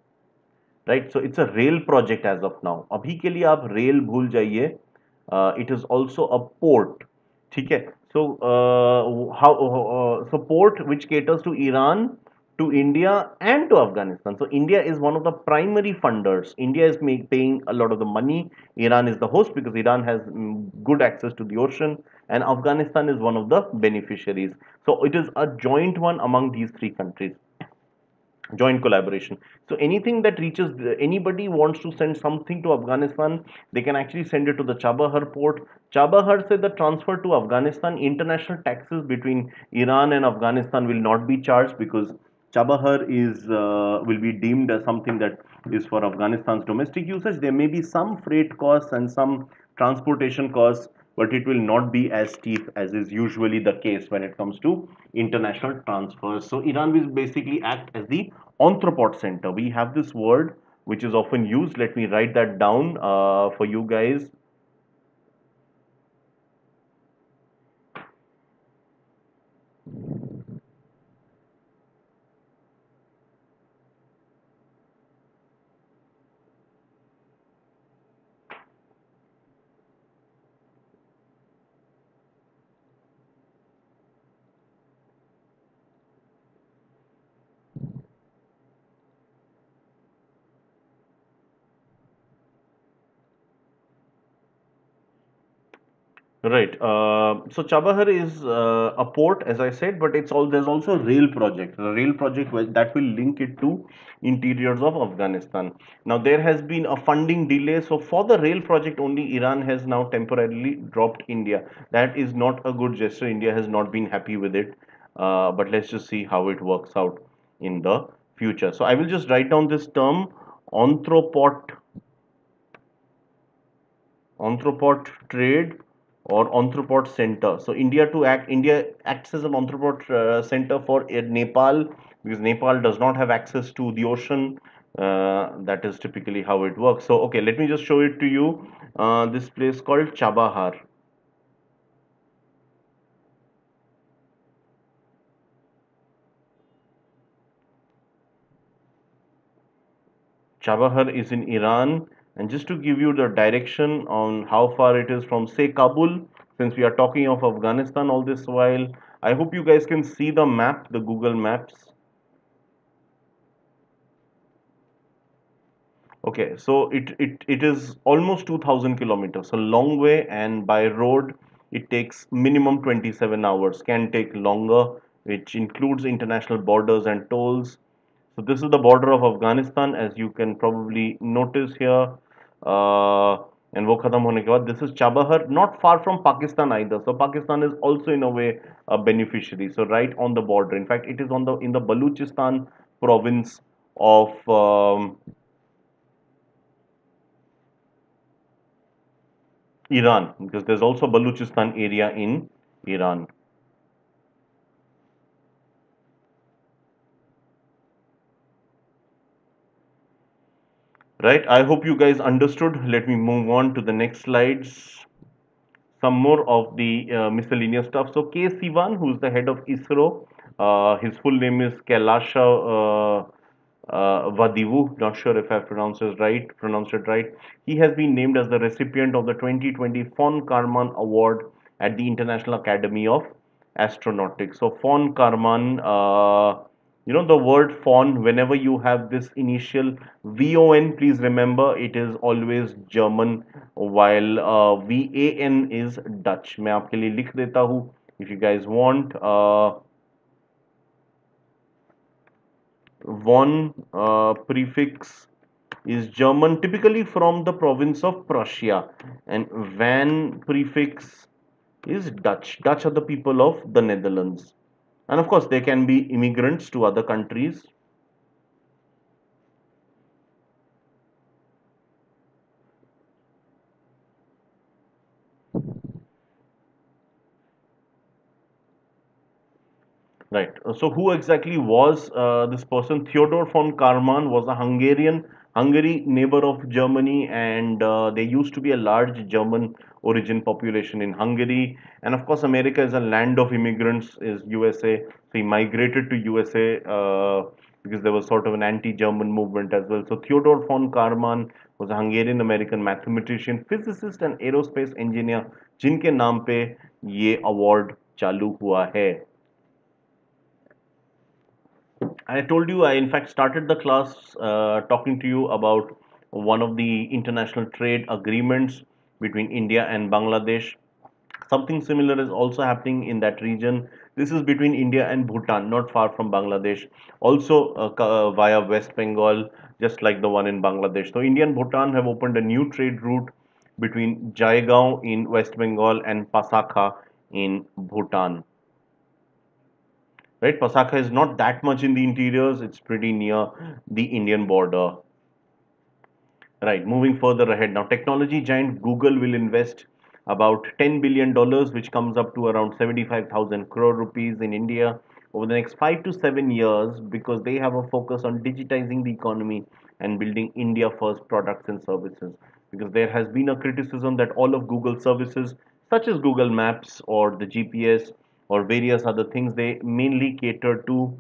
Right, so it's a rail project as of now. अभी के लिए आप rail भूल जाइए. It is also a port. ठीक है. So how so port which caters to Iran, to India and to Afghanistan. So India is one of the primary funders. India is paying a lot of the money. Iran is the host because Iran has good access to the ocean, and Afghanistan is one of the beneficiaries. So it is a joint one among these three countries, joint collaboration. So anything that reaches anybody wants to send something to Afghanistan, they can actually send it to the Chabahar port. Chabahar said the transfer to Afghanistan, international taxes between Iran and Afghanistan will not be charged because Chabahar is will be deemed as something that is for Afghanistan's domestic usage. There may be some freight costs and some transportation costs, but it will not be as steep as is usually the case when it comes to international transfers. So Iran will basically act as the entrepot center. We have this word which is often used. Let me write that down for you guys. Right. So Chabahar is a port, as I said, but it's all there's also a rail project. A rail project that will link it to interiors of Afghanistan. Now there has been a funding delay, so for the rail project only, Iran has now temporarily dropped India. That is not a good gesture. India has not been happy with it. But let's just see how it works out in the future. So I will just write down this term, anthropot entrepot trade or entrepot center. So India acts as an entrepot center for Nepal because Nepal does not have access to the ocean. That is typically how it works. So okay, let me just show it to you. This place called Chabahar. Chabahar is in Iran. And just to give you the direction on how far it is from, say, Kabul, since we are talking of Afghanistan all this while, I hope you guys can see the map, the Google Maps. Okay, so it is almost 2000 kilometers, a long way, and by road it takes minimum 27 hours, can take longer, which includes international borders and tolls. So this is the border of Afghanistan, as you can probably notice here. And वो खत्म होने के बाद, this is Chabahar, not far from Pakistan either. So Pakistan is also in a way a beneficiary. So right on the border. In fact, it is on the in the Baluchistan province of Iran, because there's also Baluchistan area in Iran. Right, I hope you guys understood. Let me move on to the next slides. Some more of the miscellaneous stuff. So K. Sivan, who's the head of ISRO, his full name is Kailasha Vadivu. Not sure if I pronounced it right. He has been named as the recipient of the 2020 Von Karman Award at the International Academy of Astronautics. So Von Karman, the word Von, whenever you have this initial VON, please remember it is always German, while VAN is Dutch. मैं आपके लिए लिख देता हूँ if you guys want. Von prefix is German, typically from the province of Prussia, and Van prefix is Dutch. Dutch are the people of the Netherlands. And of course, they can be immigrants to other countries. Right. So, who exactly was this person? Theodor von Karman was a Hungary neighbor of Germany, and there used to be a large German origin population in Hungary. And of course, America is a land of immigrants, is USA. So, he migrated to USA because there was sort of an anti-German movement as well. So, Theodor von Karman was a Hungarian American mathematician, physicist, and aerospace engineer, जिनके नाम पे ये award चालू हुआ है. I told you, I in fact started the class talking to you about one of the international trade agreements between India and Bangladesh. Something similar is also happening in that region. This is between India and Bhutan, not far from Bangladesh, also via West Bengal, just like the one in Bangladesh. So, India and Bhutan have opened a new trade route between Jaigaon in West Bengal and Pasakha in Bhutan. Right, Pasakha is not that much in the interiors, it's pretty near the Indian border. Right, moving further ahead now, technology giant Google will invest about $10 billion, which comes up to around 75,000 crore rupees in India over the next 5 to 7 years, because they have a focus on digitizing the economy and building India first products and services. Because there has been a criticism that all of Google services, such as Google Maps or the GPS or various other things, they mainly cater to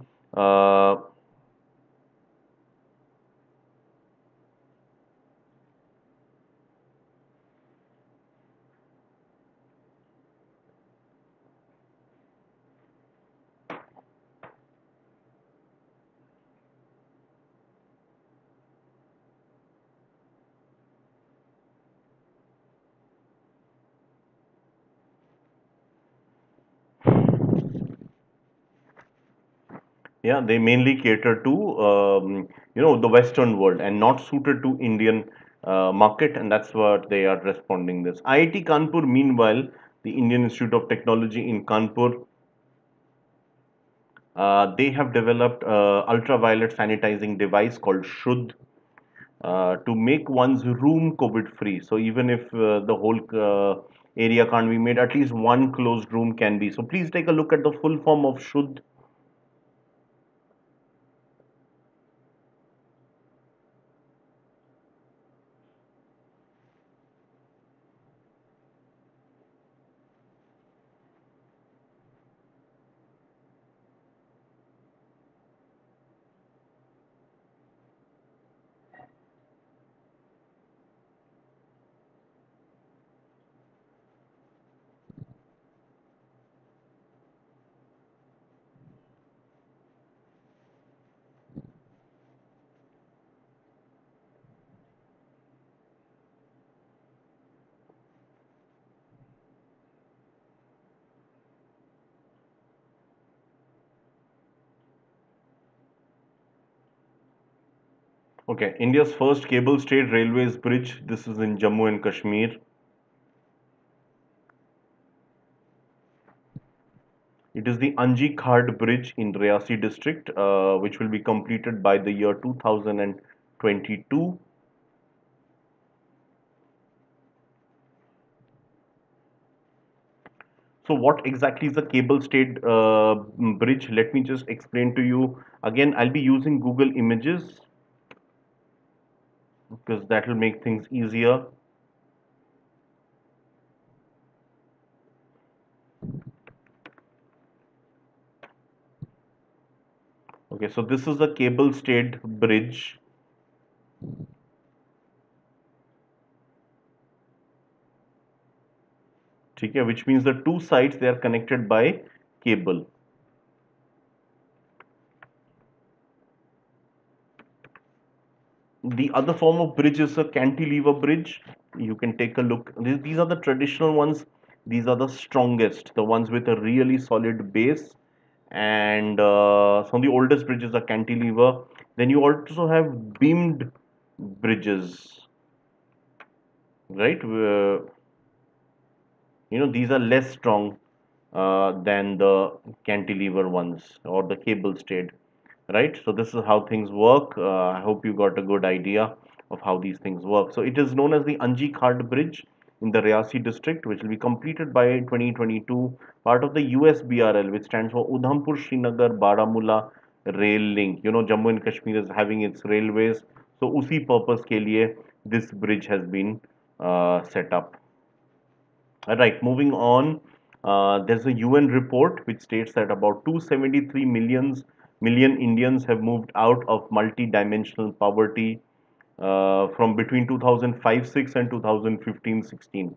yeah, they mainly cater to the Western world and not suited to Indian market, and that's what they are responding this. IIT Kanpur, meanwhile, the Indian Institute of Technology in Kanpur, they have developed ultraviolet sanitizing device called Shuddh to make one's room COVID free. So even if the whole area can't be made, at least one closed room can be. So please take a look at the full form of Shuddh. Okay, India's first cable stayed railways bridge. This is in Jammu and Kashmir. It is the Anji Khad Bridge in Riyasi district, which will be completed by the year 2022. So, what exactly is a cable stayed bridge? Let me just explain to you. Again, I'll be using Google Images because that will make things easier. Okay, so this is a cable stayed bridge. ठीक है, which means the two sides they are connected by cable. The other form of bridge is a cantilever bridge. You can take a look. These are the traditional ones. These are the strongest, the ones with a really solid base. And some of the oldest bridges are cantilever. Then you also have beamed bridges, right? These are less strong than the cantilever ones or the cable stayed, right? So this is how things work. I hope you got a good idea of how these things work. So it is known as the Anji Khad Bridge in the Riyasi district, which will be completed by 2022, part of the USBRL, which stands for Udhampur Srinagar Baramulla Rail Link. Jammu and Kashmir is having its railways, so usi purpose ke liye this bridge has been set up. All right, moving on. There's a UN report which states that about 273 million Indians have moved out of multi-dimensional poverty from between 2005-6 and 2015-16.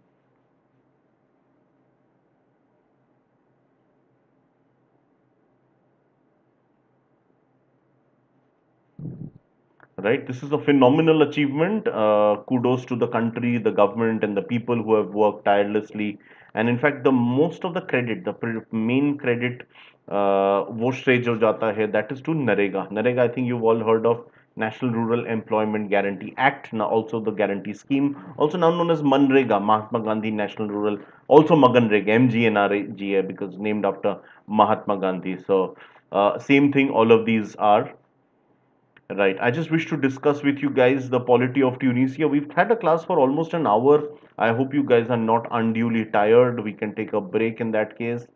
Right, this is a phenomenal achievement. Kudos to the country, the government, and the people who have worked tirelessly. And in fact, the most of the credit, the main credit, वो श्रेय जो जाता है, that is to Narega. Narega, I think you've all heard of National Rural Employment Guarantee Act, now also the guarantee scheme, also now known as Manrega, Mahatma Gandhi National Rural, also Maganrega, MGNRGA, because named after Mahatma Gandhi. So same thing, all of these are. Right. I just wish to discuss with you guys the polity of Tunisia. We've had a class for almost an hour. I hope you guys are not unduly tired. We can take a break in that case.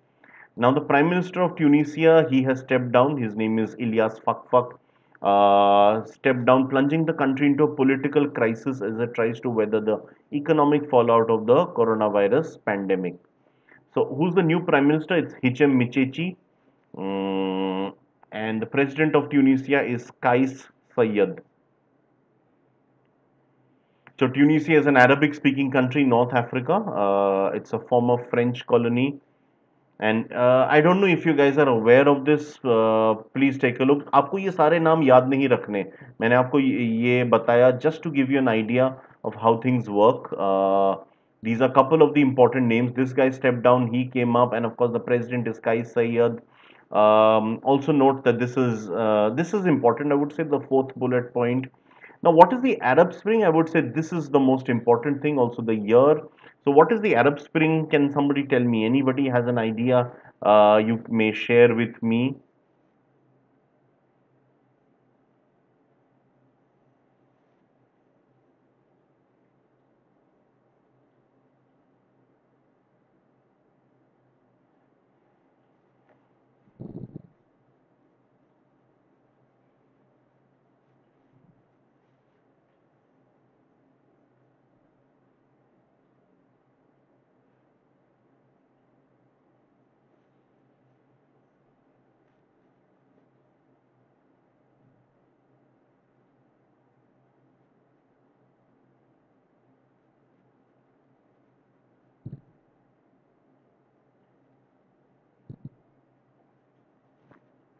Now, the Prime Minister of Tunisia, he has stepped down. His name is Ilyas Fakfak. Stepped down, plunging the country into a political crisis as it tries to weather the economic fallout of the coronavirus pandemic. So, who's the new Prime Minister? It's Hichem Michechi. And the president of Tunisia is Kais Saied. So Tunisia is an Arabic-speaking country, North Africa. It's a former French colony, and I don't know if you guys are aware of this. Please take a look. आपको ये सारे नाम याद नहीं रखने. मैंने आपको ये बताया just to give you an idea of how things work. These are couple of the important names. This guy stepped down. He came up, and of course the president is Kais Saied. Also note that this is important. I would say the fourth bullet point. Now, what is the Arab Spring? I would say this is the most important thing. Also, the year. So, what is the Arab Spring? Can somebody tell me? Anybody has an idea? You may share with me.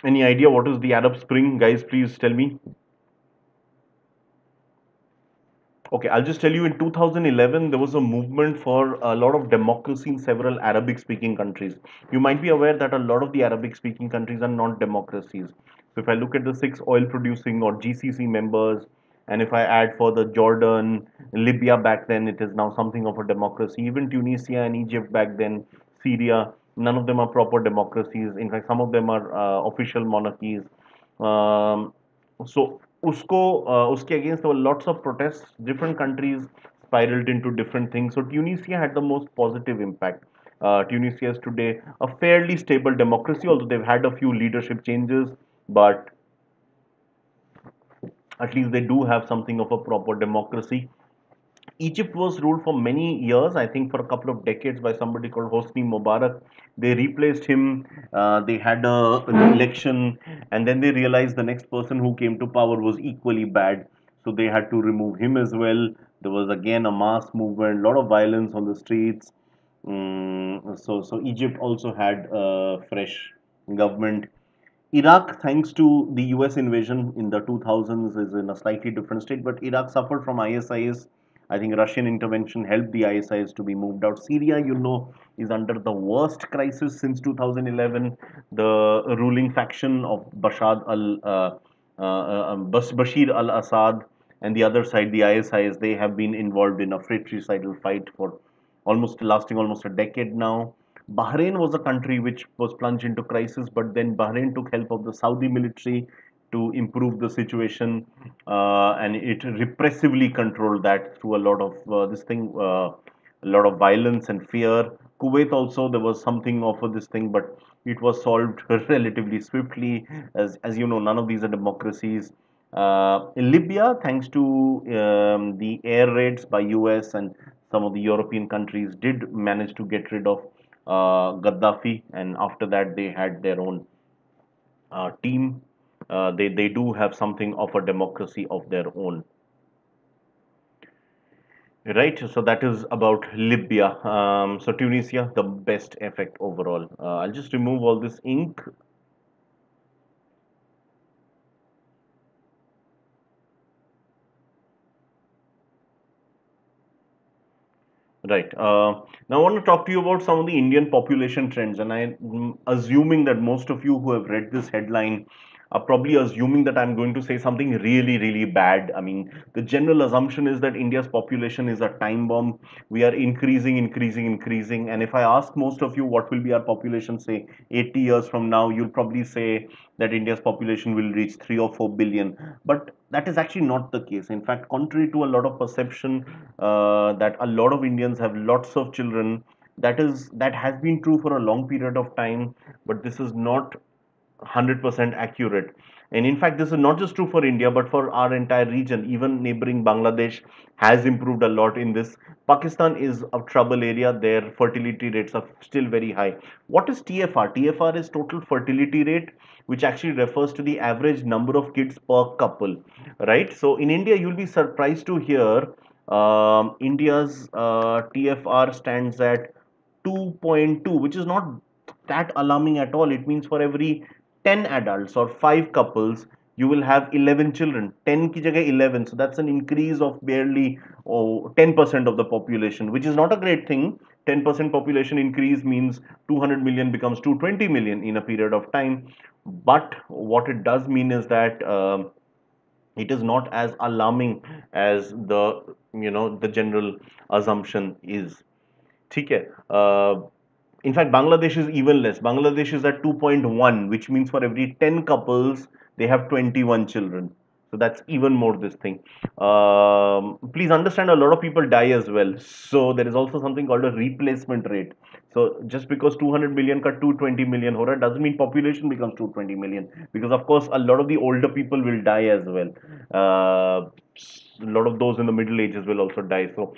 Any idea what is the Arab Spring, guys? Please tell me. Okay, I'll just tell you in 2011, there was a movement for a lot of democracy in several Arabic speaking countries. You might be aware that a lot of the Arabic speaking countries are not democracies. So, if I look at the six oil producing or GCC members, And if I add further Jordan, Libya back then, it is now something of a democracy. Even Tunisia and Egypt back then, Syria, none of them are proper democracies. In fact, some of them are official monarchies. Um, so uske against there were lots of protests. Different countries spiraled into different things. So Tunisia had the most positive impact. Tunisia is today a fairly stable democracy, although they've had a few leadership changes, but at least they do have something of a proper democracy. Egypt was ruled for many years, I think for a couple of decades, by somebody called Hosni Mubarak. They replaced him, they had an election, and then they realized the next person who came to power was equally bad. So they had to remove him as well. There was again a mass movement, a lot of violence on the streets. So Egypt also had a fresh government. Iraq, thanks to the US invasion in the 2000s, is in a slightly different state, but Iraq suffered from ISIS. I think Russian intervention helped the ISIS to be moved out. Syria, is under the worst crisis since 2011. The ruling faction of Bashir al-Assad, and the other side, the ISIS, they have been involved in a fratricidal fight for lasting almost a decade now. Bahrain was a country which was plunged into crisis, but then Bahrain took help of the Saudi military to improve the situation, and it repressively controlled that through a lot of a lot of violence and fear. Kuwait also, there was something of this thing, but it was solved relatively swiftly. As you know, none of these are democracies. In Libya, thanks to the air raids by US and some of the European countries, did manage to get rid of Gaddafi, and after that they had their own team. They do have something of a democracy of their own, right? So that is about Libya. So Tunisia, the best effect overall. I'll just remove all this ink. Right. Now I want to talk to you about some of the Indian population trends, and I'm assuming that most of you who have read this headline are probably assuming that I'm going to say something really, really bad. I mean, the general assumption is that India's population is a time bomb. We are increasing, increasing, increasing. And if I ask most of you what will be our population, say 80 years from now, you'll probably say that India's population will reach 3 or 4 billion. But that is actually not the case. In fact, contrary to a lot of perception that a lot of Indians have lots of children, that has been true for a long period of time, but this is not 100% accurate. And in fact, this is not just true for India, but for our entire region. Even neighboring Bangladesh has improved a lot in this. Pakistan is a trouble area. Their fertility rates are still very high. What is TFR? TFR is total fertility rate, which actually refers to the average number of kids per couple, right? So in India, you'll be surprised to hear India's TFR stands at 2.2, which is not that alarming at all. It means for every 10 adults or 5 couples, you will have 11 children. 10 ki jagah 11. So that's an increase of barely 10% of the population, which is not a great thing. 10% population increase means 200 million becomes 220 million in a period of time. But what it does mean is that it is not as alarming as the general assumption is. ठीक है. In fact, Bangladesh is even less. Bangladesh is at 2.1, which means for every 10 couples, they have 21 children. So that's even more this thing. Please understand, a lot of people die as well. So there is also something called a replacement rate. So just because 200 million ka 220 million ho raha doesn't mean population becomes 220 million, because of course a lot of the older people will die as well. A lot of those in the middle ages will also die. So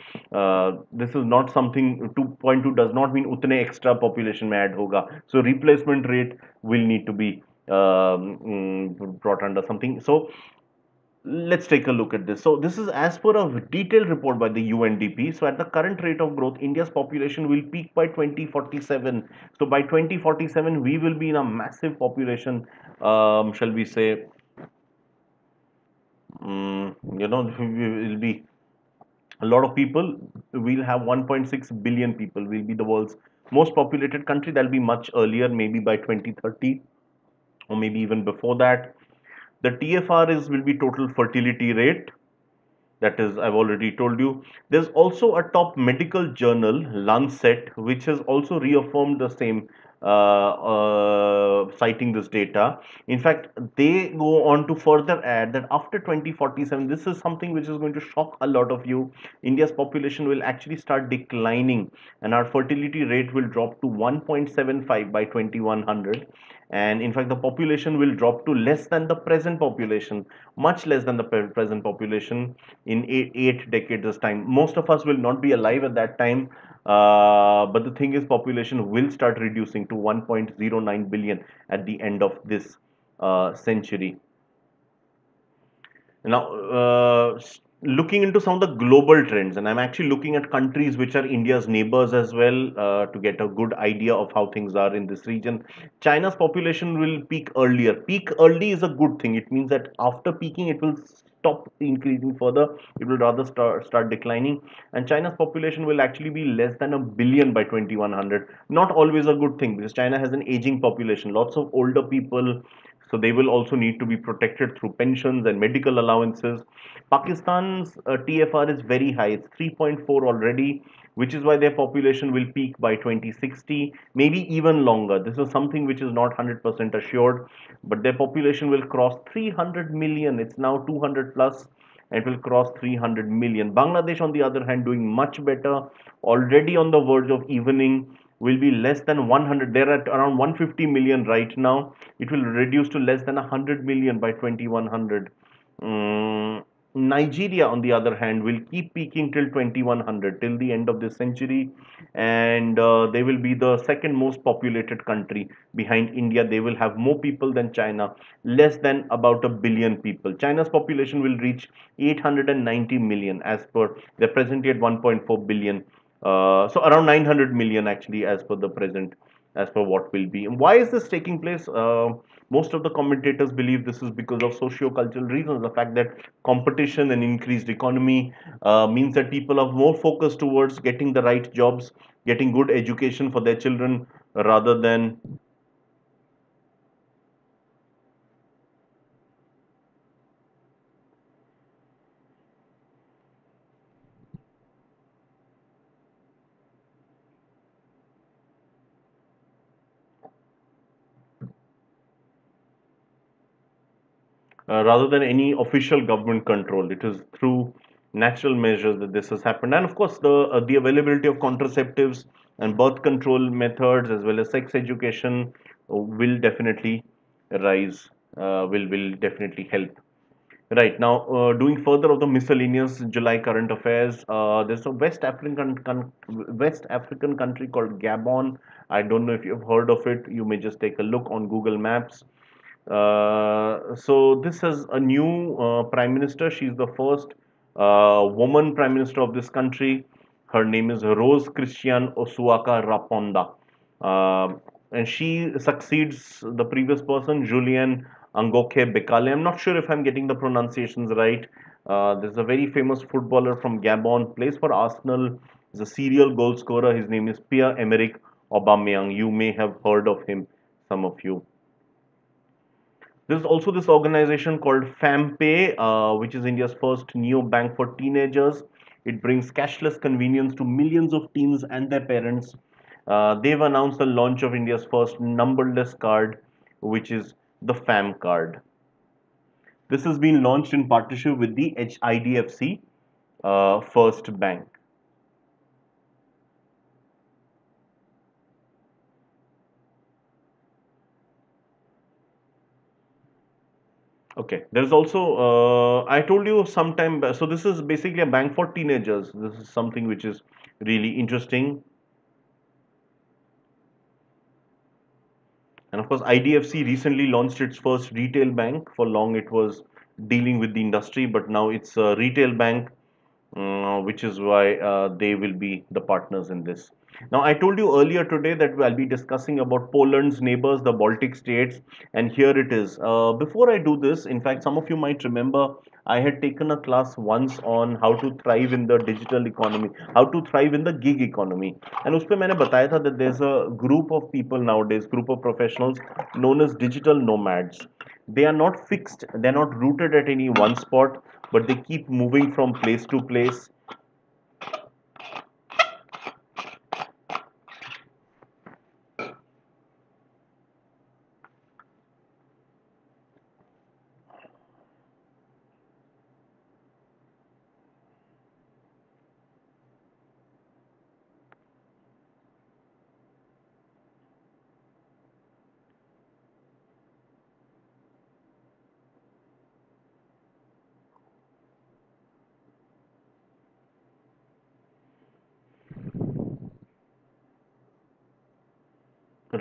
this is not something. 2.2 does not mean utne extra population mein add hoga. So replacement rate will need to be brought under something. So let's take a look at this. So this is as per a detailed report by the UNDP. So at the current rate of growth, India's population will peak by 2047. So by 2047, we will be in a massive population, shall we say, we will be a lot of people. We'll have 1.6 billion people. We'll be the world's most populated country. That'll be much earlier, maybe by 2030, or maybe even before that. The TFR will be total fertility rate. That is, I've already told you. There's also a top medical journal, Lancet, which has also reaffirmed the same, citing this data. In fact, they go on to further add that after 2047, this is something which is going to shock a lot of you. India's population will actually start declining, and our fertility rate will drop to 1.75 by 2100. And in fact, the population will drop to less than the present population, much less than the present population in eight decades time. Most of us will not be alive at that time, but the thing is, population will start reducing to 1.09 billion at the end of this century. Now, looking into some of the global trends, and I'm actually looking at countries which are India's neighbors as well, to get a good idea of how things are in this region. China's population will peak earlier. Peak early is a good thing. It means that after peaking, it will stop increasing further. It will rather start declining. And China's population will actually be less than a billion by 2100. Not always a good thing, because China has an aging population, lots of older people, so they will also need to be protected through pensions and medical allowances. Pakistan's TFR is very high. It's 3.4 already, which is why their population will peak by 2060, maybe even longer. This is something which is not 100% assured, but their population will cross 300 million. It's now 200 plus, and it will cross 300 million. Bangladesh, on the other hand, doing much better, already on the verge of evening, will be less than 100. They're at around 150 million right now. It will reduce to less than 100 million by 2100. Nigeria, on the other hand, will keep peaking till 2100, till the end of this century, and they will be the second most populated country behind India. They will have more people than China, less than about a billion people. China's population will reach 890 million, as per they're presently at 1.4 billion. So around 900 million actually, as per the present, as per what will be. And why is this taking place? Most of the commentators believe this is because of socio-cultural reasons. The fact that competition and increased economy means that people are more focused towards getting the right jobs, getting good education for their children, rather than any official government control. It is through natural measures that this has happened, and of course, the availability of contraceptives and birth control methods, as well as sex education, will definitely rise. Will definitely help. Right now, doing further of the miscellaneous July current affairs, there's a West African country called Gabon. I don't know if you've heard of it. You may just take a look on Google Maps. So this is a new prime minister. She's the first woman prime minister of this country. Her name is Rose Christian Osuaka Raponda, and she succeeds the previous person, Julian Angoke Bekale. I'm not sure if I'm getting the pronunciations right. There's a very famous footballer from Gabon, plays for Arsenal. He's a serial goal scorer. His name is Pierre-Emerick Aubameyang. You may have heard of him, some of you. There's also this organization called FamPay, which is India's first neo bank for teenagers. It brings cashless convenience to millions of teens and their parents. They've announced the launch of India's first numberless card, which is the FAM card. This has been launched in partnership with the IDFC First Bank. Okay, there's also, I told you sometime back, so this is basically a bank for teenagers. This is something which is really interesting. And of course, IDFC recently launched its first retail bank. For long, it was dealing with the industry, but now it's a retail bank, which is why they will be the partners in this. Now, I told you earlier today that I'll be discussing about Poland's neighbors, the Baltic states, and here it is. Before I do this, in fact, some of you might remember I had taken a class once on how to thrive in the digital economy, how to thrive in the gig economy. And उसपे मैंने बताया था that there's a group of people nowadays, group of professionals known as digital nomads. They are not fixed, they're not rooted at any one spot. but they keep moving from place to place.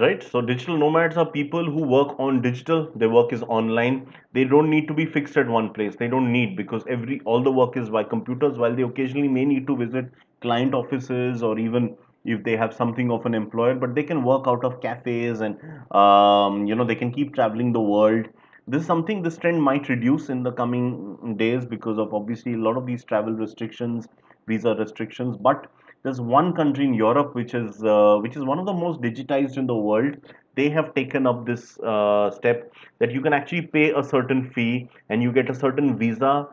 Right. So digital nomads are people who work on digital. Their work is online. They don't need to be fixed at one place. They don't need, because every all the work is by computers. While they occasionally may need to visit client offices, or even if they have something of an employer, but they can work out of cafes, and they can keep traveling the world. This is something, this trend might reduce in the coming days because of obviously a lot of these travel restrictions, visa restrictions. But there's one country in Europe which is one of the most digitized in the world. They have taken up this step that you can actually pay a certain fee and you get a certain visa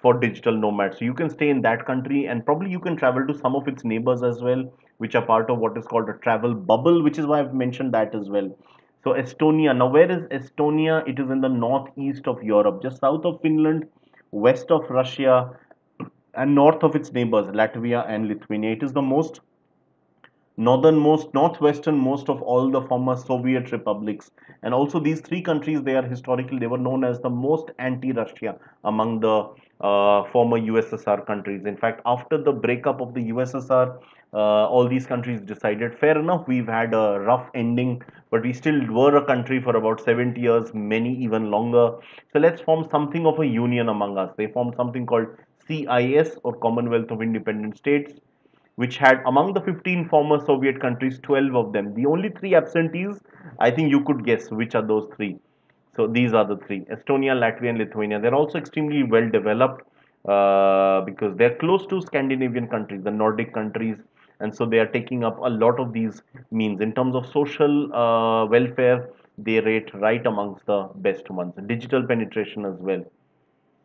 for digital nomads. So you can stay in that country, and probably you can travel to some of its neighbors as well, which are part of what is called a travel bubble, which is why I've mentioned that as well. So Estonia. Now, where is Estonia? It is in the northeast of Europe, just south of Finland, west of Russia, and north of its neighbors, Latvia and Lithuania. It is the most northernmost, northwesternmost of all the former Soviet republics. And also these three countries, they are historically, they were known as the most anti-Russia among the former USSR countries. In fact, after the breakup of the USSR, all these countries decided, fair enough, we've had a rough ending, but we still were a country for about 70 years, many even longer. So let's form something of a union among us. They formed something called CIS, or Commonwealth of Independent States, which had, among the 15 former Soviet countries, 12 of them. The only three absentees, I think you could guess which are those three. So these are the three: Estonia, Latvia, and Lithuania. They're also extremely well developed because they're close to Scandinavian countries, the Nordic countries, and so they are taking up a lot of these means. In terms of social welfare, they rate right amongst the best ones. Digital penetration as well.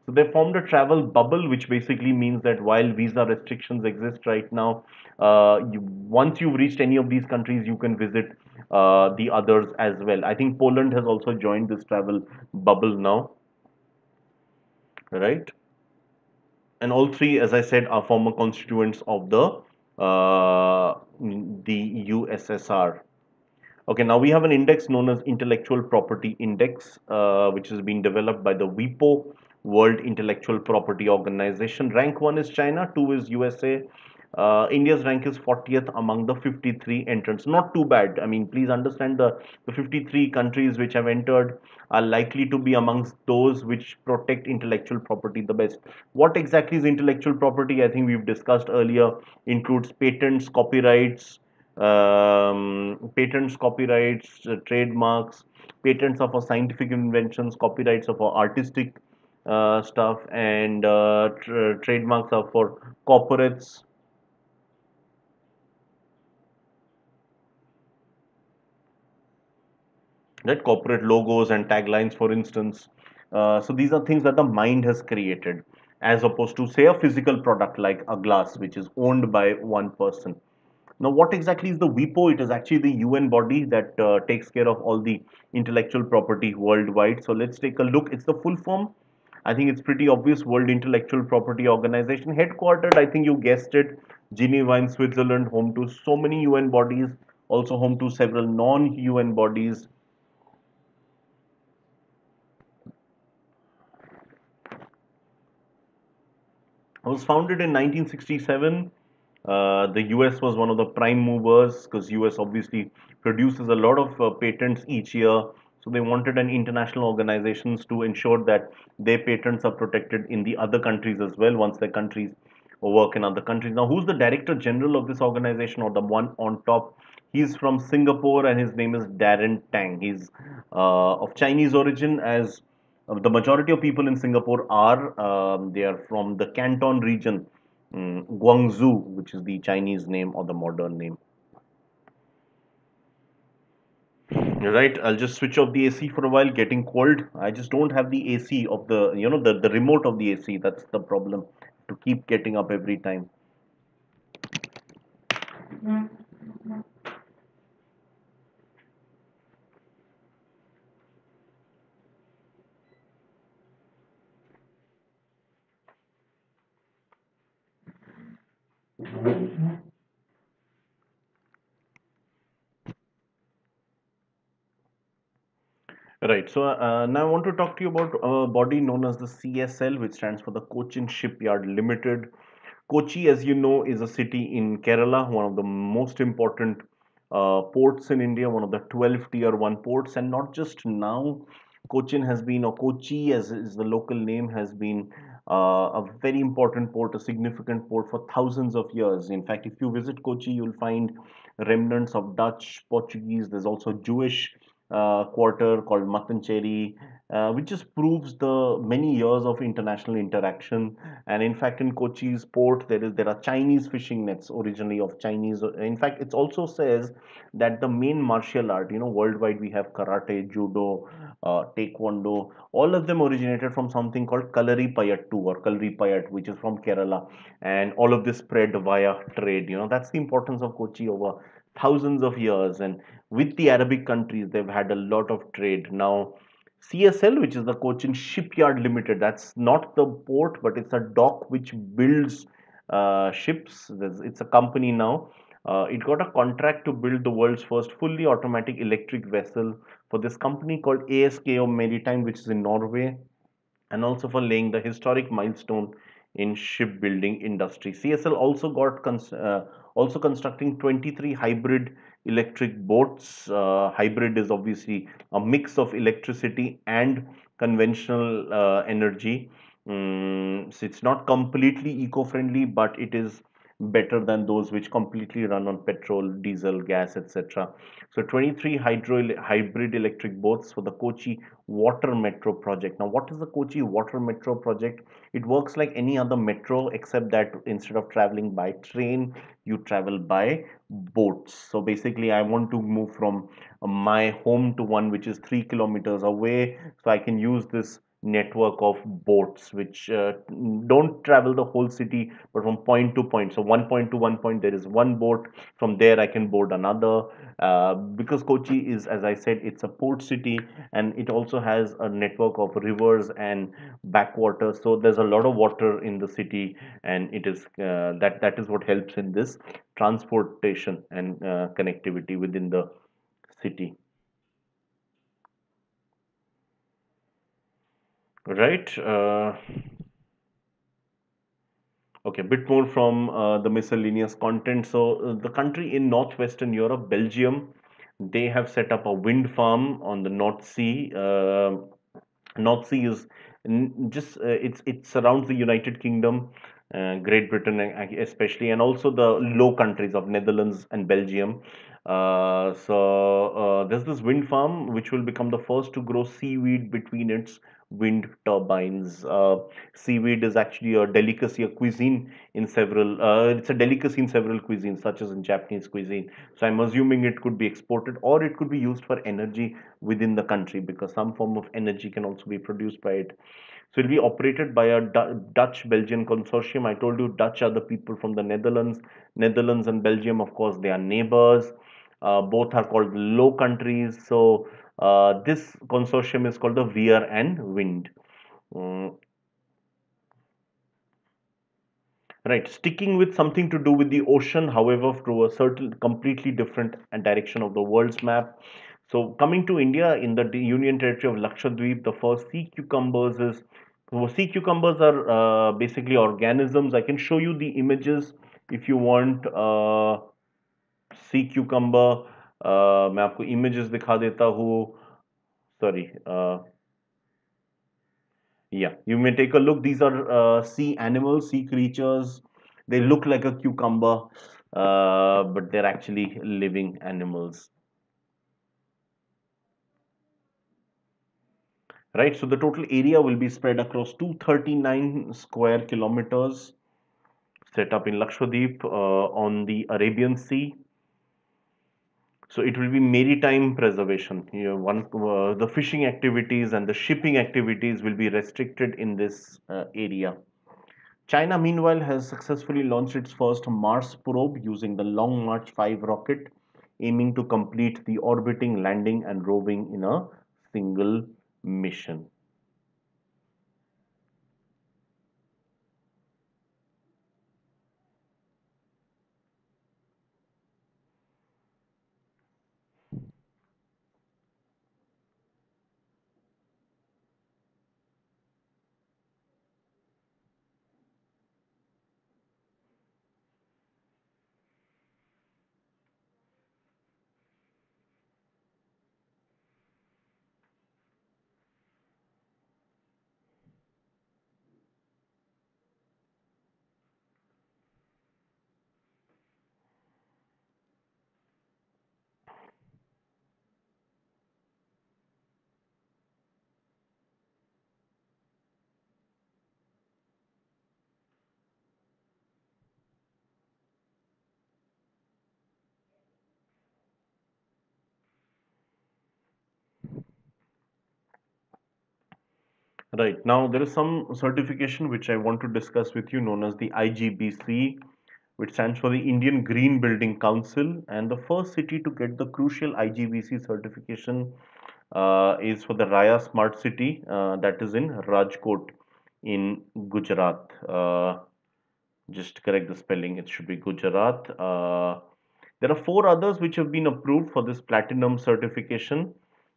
So they formed a travel bubble, which basically means that while visa restrictions exist right now, once you've reached any of these countries, you can visit the others as well. I think Poland has also joined this travel bubble now, right? And all three, as I said, are former constituents of the USSR. Okay, now we have an index known as Intellectual Property Index, which has been developed by the WIPO, World Intellectual Property Organization. Rank 1 is China, 2 is USA. India's rank is 40th among the 53 entrants. Not too bad. I mean, please understand, the 53 countries which have entered are likely to be amongst those which protect intellectual property the best. What exactly is intellectual property? I think we've discussed earlier. Includes patents, copyrights, copyrights, trademarks. Patents are for scientific inventions, copyrights are for artistic stuff, and trademarks are for corporates. Right, corporate logos and taglines, for instance. So these are things that the mind has created, as opposed to, say, a physical product like a glass, which is owned by one person. Now, what exactly is the WIPO? It is actually the UN body that takes care of all the intellectual property worldwide. So let's take a look. It's the full form. I think it's pretty obvious. World Intellectual Property Organization, headquartered, I think you guessed it, Geneva in Switzerland, home to so many UN bodies, also home to several non-UN bodies. It was founded in 1967. The US was one of the prime movers, because US obviously produces a lot of patents each year. So they wanted an international organizations to ensure that their patents are protected in the other countries as well, once their countries work in other countries. Now, who's the director general of this organization, or the one on top? He's from Singapore, and his name is Darren Tang. He's of Chinese origin, as the majority of people in Singapore are. They are from the Canton region, Guangzhou, which is the Chinese name or the modern name. Right, I'll just switch off the AC for a while. Getting cold. I just don't have the AC of the, the remote of the AC. That's the problem. To keep getting up every time. Right. So now I want to talk to you about a body known as the CSL, which stands for the Cochin Shipyard Limited. Kochi, as you know, is a city in Kerala, one of the most important ports in India, one of the 12 tier 1 ports. And not just now, Cochin has been, or Kochi, as is the local name, has been a very important port, a significant port for thousands of years. In fact, if you visit Kochi, you'll find remnants of Dutch, Portuguese, there's also Jewish quarter called Matancheri, which just proves the many years of international interaction. And in fact, in Kochi's port, there are Chinese fishing nets originally of Chinese. In fact, it also says that the main martial art, worldwide we have karate, judo, taekwondo. All of them originated from something called Kalari Payattu or Kalari Payat, which is from Kerala, and all of this spread via trade. That's the importance of Kochi over thousands of years, and with the Arabic countries, they've had a lot of trade. Now, CSL, which is the Cochin Shipyard Limited, that's not the port, but it's a dock which builds ships. It's a company now. It got a contract to build the world's first fully automatic electric vessel for this company called ASKO Maritime, which is in Norway, and also for laying the historic milestone in shipbuilding industry. CSL also also constructing 23 hybrid electric boats. Hybrid is obviously a mix of electricity and conventional energy. So it's not completely eco-friendly, but it is better than those which completely run on petrol, diesel, gas, etc. So 23 hybrid electric boats for the Kochi Water Metro project. Now, what is the Kochi Water Metro project? It works like any other metro, except that instead of traveling by train, you travel by boats. So basically, I want to move from my home to one which is 3 kilometers away, so I can use this network of boats which don't travel the whole city but from point to point. So one point to one point there is one boat, from there I can board another. Because Kochi is, as I said, it's a port city, and it also has a network of rivers and backwaters, so there's a lot of water in the city, and it is that is what helps in this transportation and connectivity within the city. Right. Okay, a bit more from the miscellaneous content. So, the country in northwestern Europe, Belgium, they have set up a wind farm on the North Sea. North Sea is just it surrounds the United Kingdom, Great Britain, especially, and also the low countries of Netherlands and Belgium. There's this wind farm which will become the first to grow seaweed between its wind turbines. Seaweed is actually a delicacy, a cuisine in several. It's a delicacy in several cuisines, such as in Japanese cuisine. So I'm assuming it could be exported or it could be used for energy within the country, because some form of energy can also be produced by it. So it'll be operated by a Dutch Belgian consortium. I told you Dutch are the people from the Netherlands. Netherlands and Belgium, of course, they are neighbors. Both are called low countries. So this consortium is called the Veer and Wind. Mm, right, sticking with something to do with the ocean, however, through a certain completely different direction of the world's map. So, coming to India, in the Union Territory of Lakshadweep, the first sea cucumbers is. So sea cucumbers are basically organisms. I can show you the images if you want. Sea cucumber. मैं आपको images दिखा देता हूँ. Sorry. Yeah, you may take a look. These are sea animals, sea creatures. They look like a cucumber, but they're actually living animals. Right, so the total area will be spread across 239 square kilometers, set up in Lakshadweep on the Arabian Sea. So it will be maritime preservation. The fishing activities and the shipping activities will be restricted in this area. China, meanwhile, has successfully launched its first Mars probe using the Long March 5 rocket, aiming to complete the orbiting, landing, and roving in a single mission. Right. Now, there is some certification which I want to discuss with you known as the IGBC, which stands for the Indian Green Building Council. And the first city to get the crucial IGBC certification is for the Raya Smart City, that is in Rajkot in Gujarat. Just correct the spelling, it should be Gujarat. There are four others which have been approved for this platinum certification,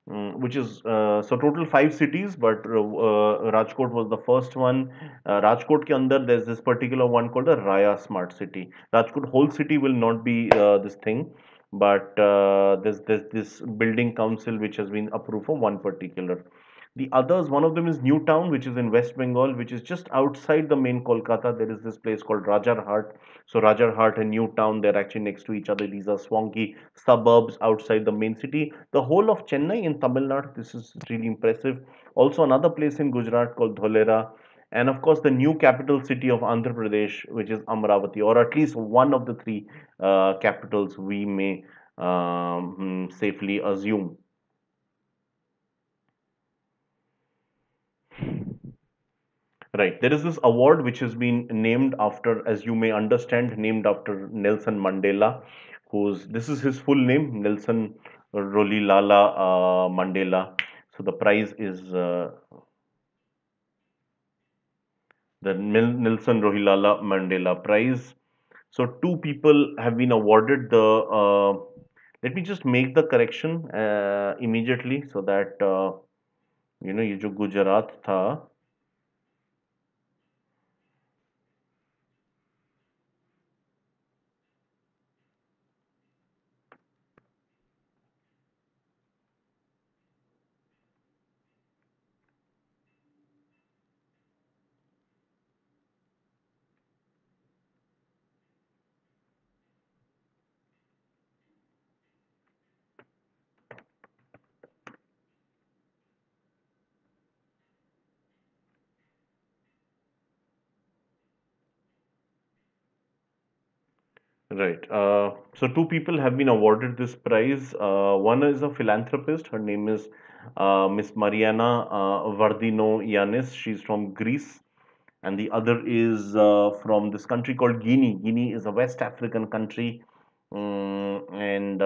which is so total five cities, but Rajkot was the first one. Rajkot ke andar there's this particular one called the Raya Smart City. Rajkot whole city will not be this thing, but there's this building council which has been approved for one particular. The others, one of them is Newtown, which is in West Bengal, which is just outside the main Kolkata. There is this place called Rajarhat. So Rajarhat and Newtown, they're actually next to each other. These are swanky suburbs outside the main city. The whole of Chennai in Tamil Nadu, this is really impressive. Also another place in Gujarat called Dholera. And of course, the new capital city of Andhra Pradesh, which is Amravati, or at least one of the three capitals we may safely assume. Right. There is this award which has been named after, as you may understand, named after Nelson Mandela, who's this is his full name, Nelson Rolilala Mandela. So the prize is the Nelson Rolilala Mandela Prize. So two people have been awarded the. Let me just make the correction immediately so that ये जो गुजरात था. Right. So two people have been awarded this prize. One is a philanthropist. Her name is Miss Mariana Vardino Yanis. She's from Greece. And the other is from this country called Guinea. Guinea is a West African country. And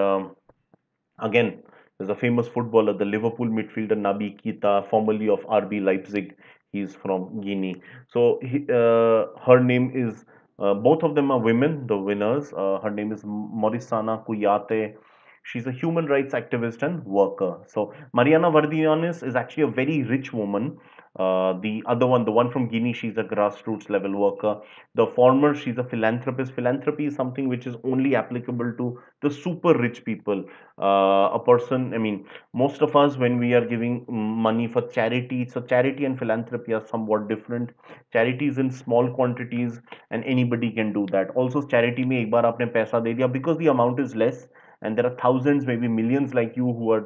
again, there's a famous footballer, the Liverpool midfielder Naby Keita, formerly of RB Leipzig. He's from Guinea. So her name is, both of them are women, the winners. Her name is Morisana Kuyate. She's a human rights activist and worker. So Mariana Vardianis is actually a very rich woman. The other one, the one from Guinea, she's a grassroots level worker. The former, she's a philanthropist. Philanthropy is something which is only applicable to the super rich people. A person, I mean, most of us, when we are giving money for charity, so charity and philanthropy are somewhat different. Charity is in small quantities and anybody can do that. Also, charity में एक बार आपने पैसा दे दिया, because the amount is less, and there are thousands, maybe millions like you who are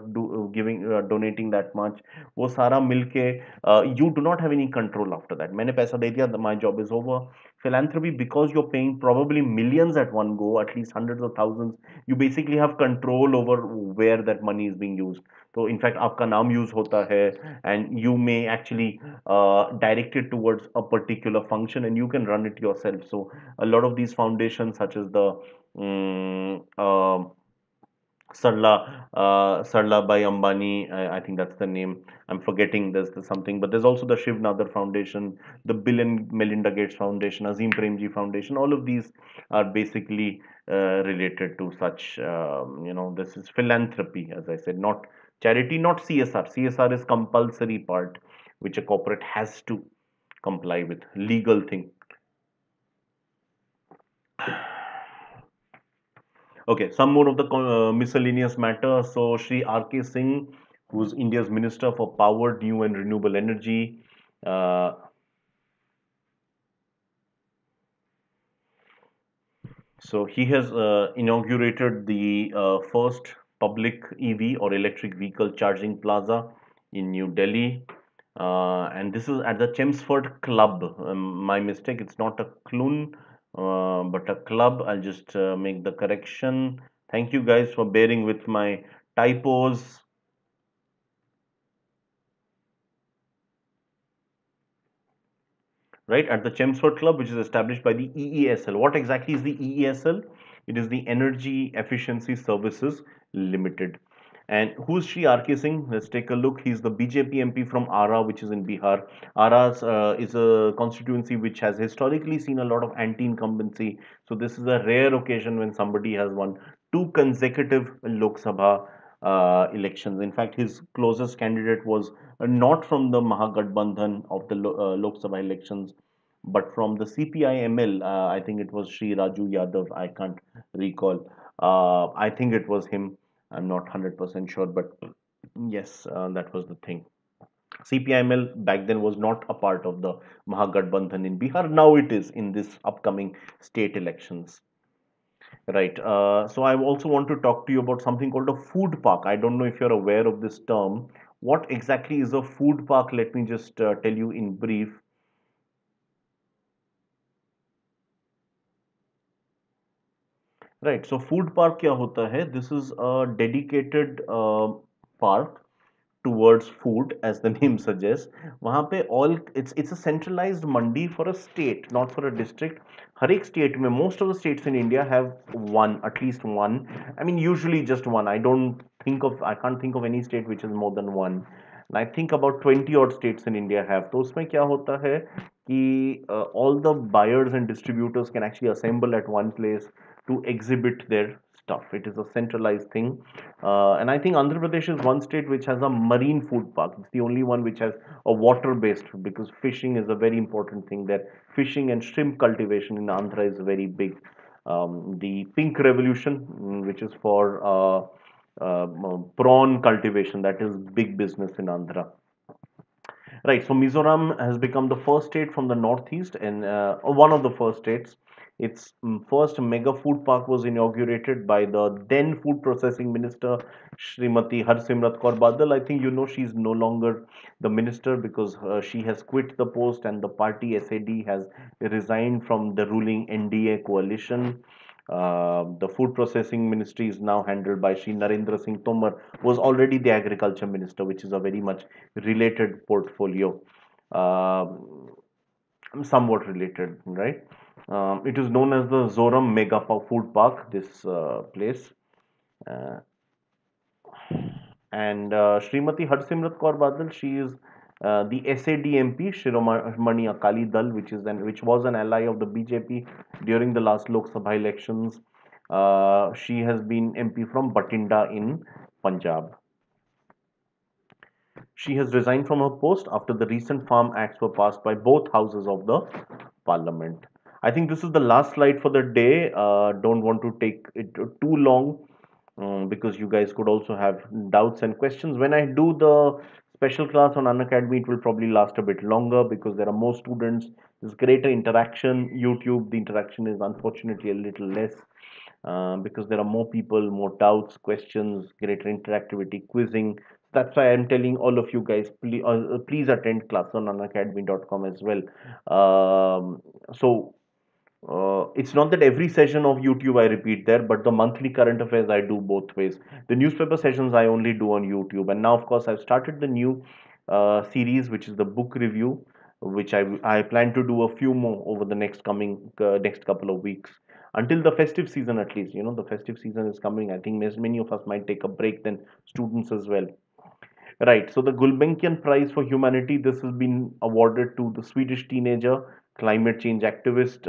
donating that much. वो सारा मिलके you do not have any control after that. मैंने पैसा दे दिया, my job is over. Philanthropy, because you're paying probably millions at one go, at least hundreds of thousands, you basically have control over where that money is being used. So in fact आपका नाम use होता है, and you may actually direct it towards a particular function, and you can run it yourself. So a lot of these foundations, such as the um, uh, Sarla by Ambani, I think that's the name. I'm forgetting there's something, but there's also the Shiv Nadar Foundation, the Bill and Melinda Gates Foundation, Azim Premji Foundation. All of these are basically related to such, this is philanthropy, as I said, not charity, not CSR. CSR is compulsory part, which a corporate has to comply with, legal thing. Okay, some more of the miscellaneous matter. So, Shri R.K. Singh, who's India's Minister for Power, New and Renewable Energy, uh, so he has inaugurated the first public EV or electric vehicle charging plaza in New Delhi. And this is at the Chelmsford Club. My mistake, it's not a clun, but a club. I'll just make the correction. Thank you guys for bearing with my typos. Right, at the Chelmsford Club, which is established by the EESL. What exactly is the EESL? It is the Energy Efficiency Services Limited. And who's Sri R.K. Singh? Let's take a look. He's the BJP MP from Ara, which is in Bihar. Ara is a constituency which has historically seen a lot of anti-incumbency. So this is a rare occasion when somebody has won two consecutive Lok Sabha elections. In fact, his closest candidate was not from the Mahagathbandhan of the Lok Sabha elections, but from the CPI-ML. I think it was Sri Raju Yadav. I can't recall. I think it was him. I'm not 100% sure, but yes, that was the thing. CPI-ML back then was not a part of the Mahagathbandhan in Bihar. Now it is in this upcoming state elections. Right. So I also want to talk to you about something called a food park. I don't know if you're aware of this term. What exactly is a food park? Let me just tell you in brief. Right. So food park क्या होता है? This is a dedicated park towards food, as the name suggests. वहाँ पे all it's a centralized mandi for a state, not for a district. हर एक state में, most of the states in India have one, at least one. I mean, usually just one. I can't think of any state which is more than one. And I think about 20 odd states in India have. तो उसमें क्या होता है कि all the buyers and distributors can actually assemble at one place to exhibit their stuff. It is a centralized thing. And I think Andhra Pradesh is one state which has a marine food park. It's the only one which has a water based, because fishing is a very important thing there. Fishing and shrimp cultivation in Andhra is very big. The pink revolution, which is for prawn cultivation, that is big business in Andhra. Right, so Mizoram has become the first state from the northeast, and one of the first states. Its first mega food park was inaugurated by the then food processing minister, Srimati Harsimrat Kaur Badal. I think you know she's no longer the minister because she has quit the post, and the party SAD has resigned from the ruling NDA coalition. The food processing ministry is now handled by Shri Narendra Singh Tomar, who was already the agriculture minister, which is a very much related portfolio. Somewhat related, right? It is known as the Zoram Mega Food Park, this place. Uh, and Srimati Harsimrat Kaur Badal, she is the SAD MP, Shiromani Akali Dal, which was an ally of the BJP during the last Lok Sabha elections. She has been MP from Batinda in Punjab. She has resigned from her post after the recent farm acts were passed by both houses of the parliament. I think this is the last slide for the day. Don't want to take it too long, because you guys could also have doubts and questions. When I do the special class on Unacademy, it will probably last a bit longer because there are more students. There's greater interaction. YouTube, the interaction is unfortunately a little less. because there are more people, more doubts, questions, greater interactivity, quizzing. That's why I'm telling all of you guys, please attend class on unacademy.com as well. So it's not that every session of YouTube I repeat there, but the monthly current affairs I do both ways. The newspaper sessions I only do on YouTube, and now of course I've started the new series, which is the book review, which I plan to do a few more over the next couple of weeks until the festive season at least. You know, the festive season is coming. I think many of us might take a break, then students as well. Right. So the Gulbenkian Prize for Humanity, this has been awarded to the Swedish teenager, climate change activist.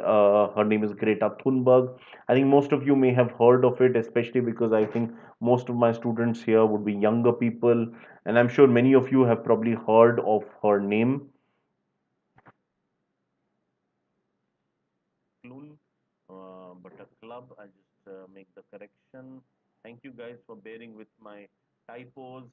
Her name is Greta Thunberg. I think most of you may have heard of it, especially because I think most of my students here would be younger people, and I'm sure many of you have probably heard of her name. But a club. I just make the correction. Thank you guys for bearing with my typos.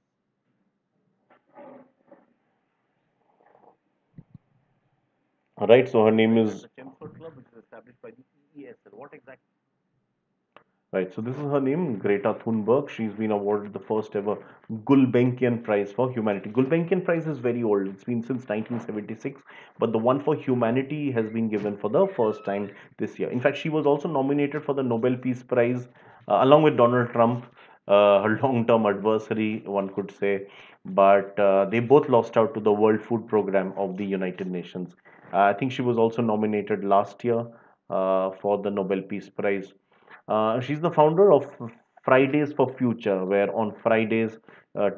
Right, so her name is the Chelmsford Club, which is established by the EESL. What exactly? Right, so this is her name, Greta Thunberg. She's been awarded the first ever Gulbenkian Prize for Humanity. Gulbenkian Prize is very old, it's been since 1976, but the one for humanity has been given for the first time this year. In fact, she was also nominated for the Nobel Peace Prize along with Donald Trump, her long term adversary, one could say. But they both lost out to the World Food Program of the United Nations. I think she was also nominated last year for the Nobel Peace Prize. She's the founder of Fridays for Future, where on Fridays,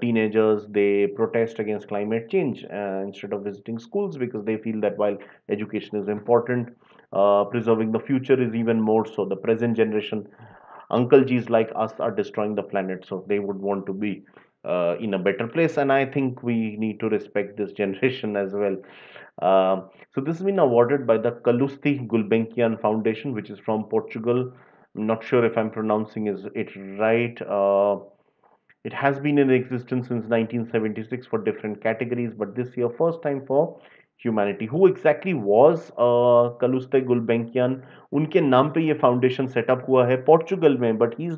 teenagers they protest against climate change instead of visiting schools because they feel that while education is important, preserving the future is even more so. The present generation, Uncle G's like us, are destroying the planet, so they would want to be in a better place, and I think we need to respect this generation as well. So this has been awarded by the Calouste Gulbenkian Foundation, which is from Portugal. I'm not sure if I'm pronouncing it right. It has been in existence since 1976 for different categories, but this year, first time for humanity. Who exactly was Calouste Gulbenkian? उनके नाम पे ये foundation setup हुआ है Portugal में, but he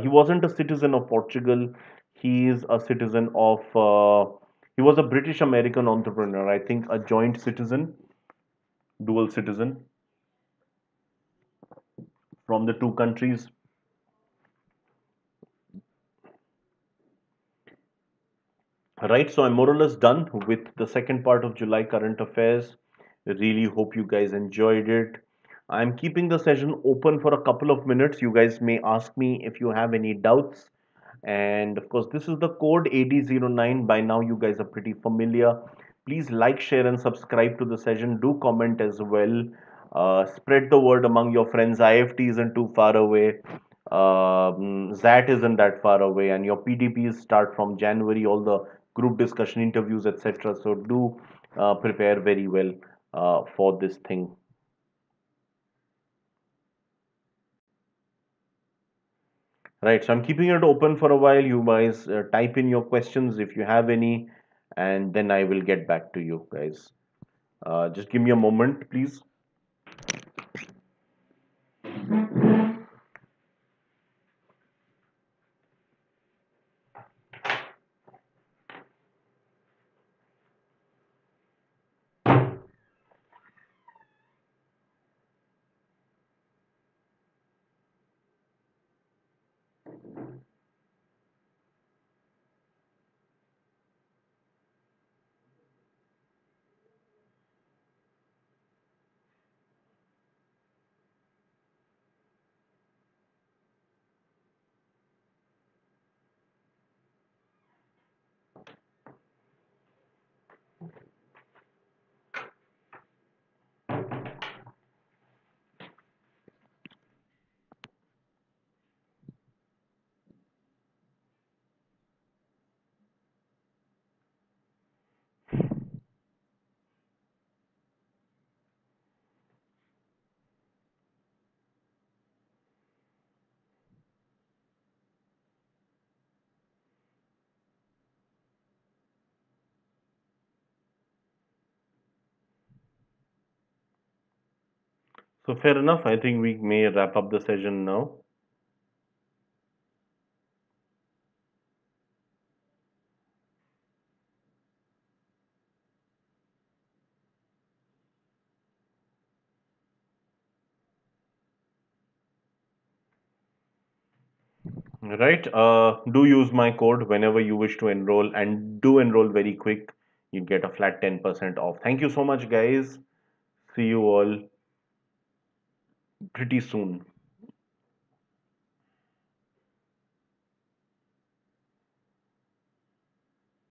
wasn't a citizen of Portugal. He is a citizen of he was a British American entrepreneur. I think a joint citizen, dual citizen from the two countries. Right, so I'm more or less done with the second part of July current affairs. Really hope you guys enjoyed it. I'm keeping the session open for a couple of minutes. You guys may ask me if you have any doubts. And of course, this is the code AD09. By now, you guys are pretty familiar. Please like, share, and subscribe to the session. Do comment as well. Spread the word among your friends. IFT isn't too far away. ZAT isn't that far away, and your PDPs start from January. All the group discussion, interviews, etc. So do prepare very well for this thing. Right, so I'm keeping it open for a while. You guys type in your questions if you have any, and then I will get back to you guys. Just give me a moment, please. So fair enough. I think we may wrap up the session now. Right. Do use my code whenever you wish to enroll, and do enroll very quick. You get a flat 10% off. Thank you so much, guys. See you all pretty soon.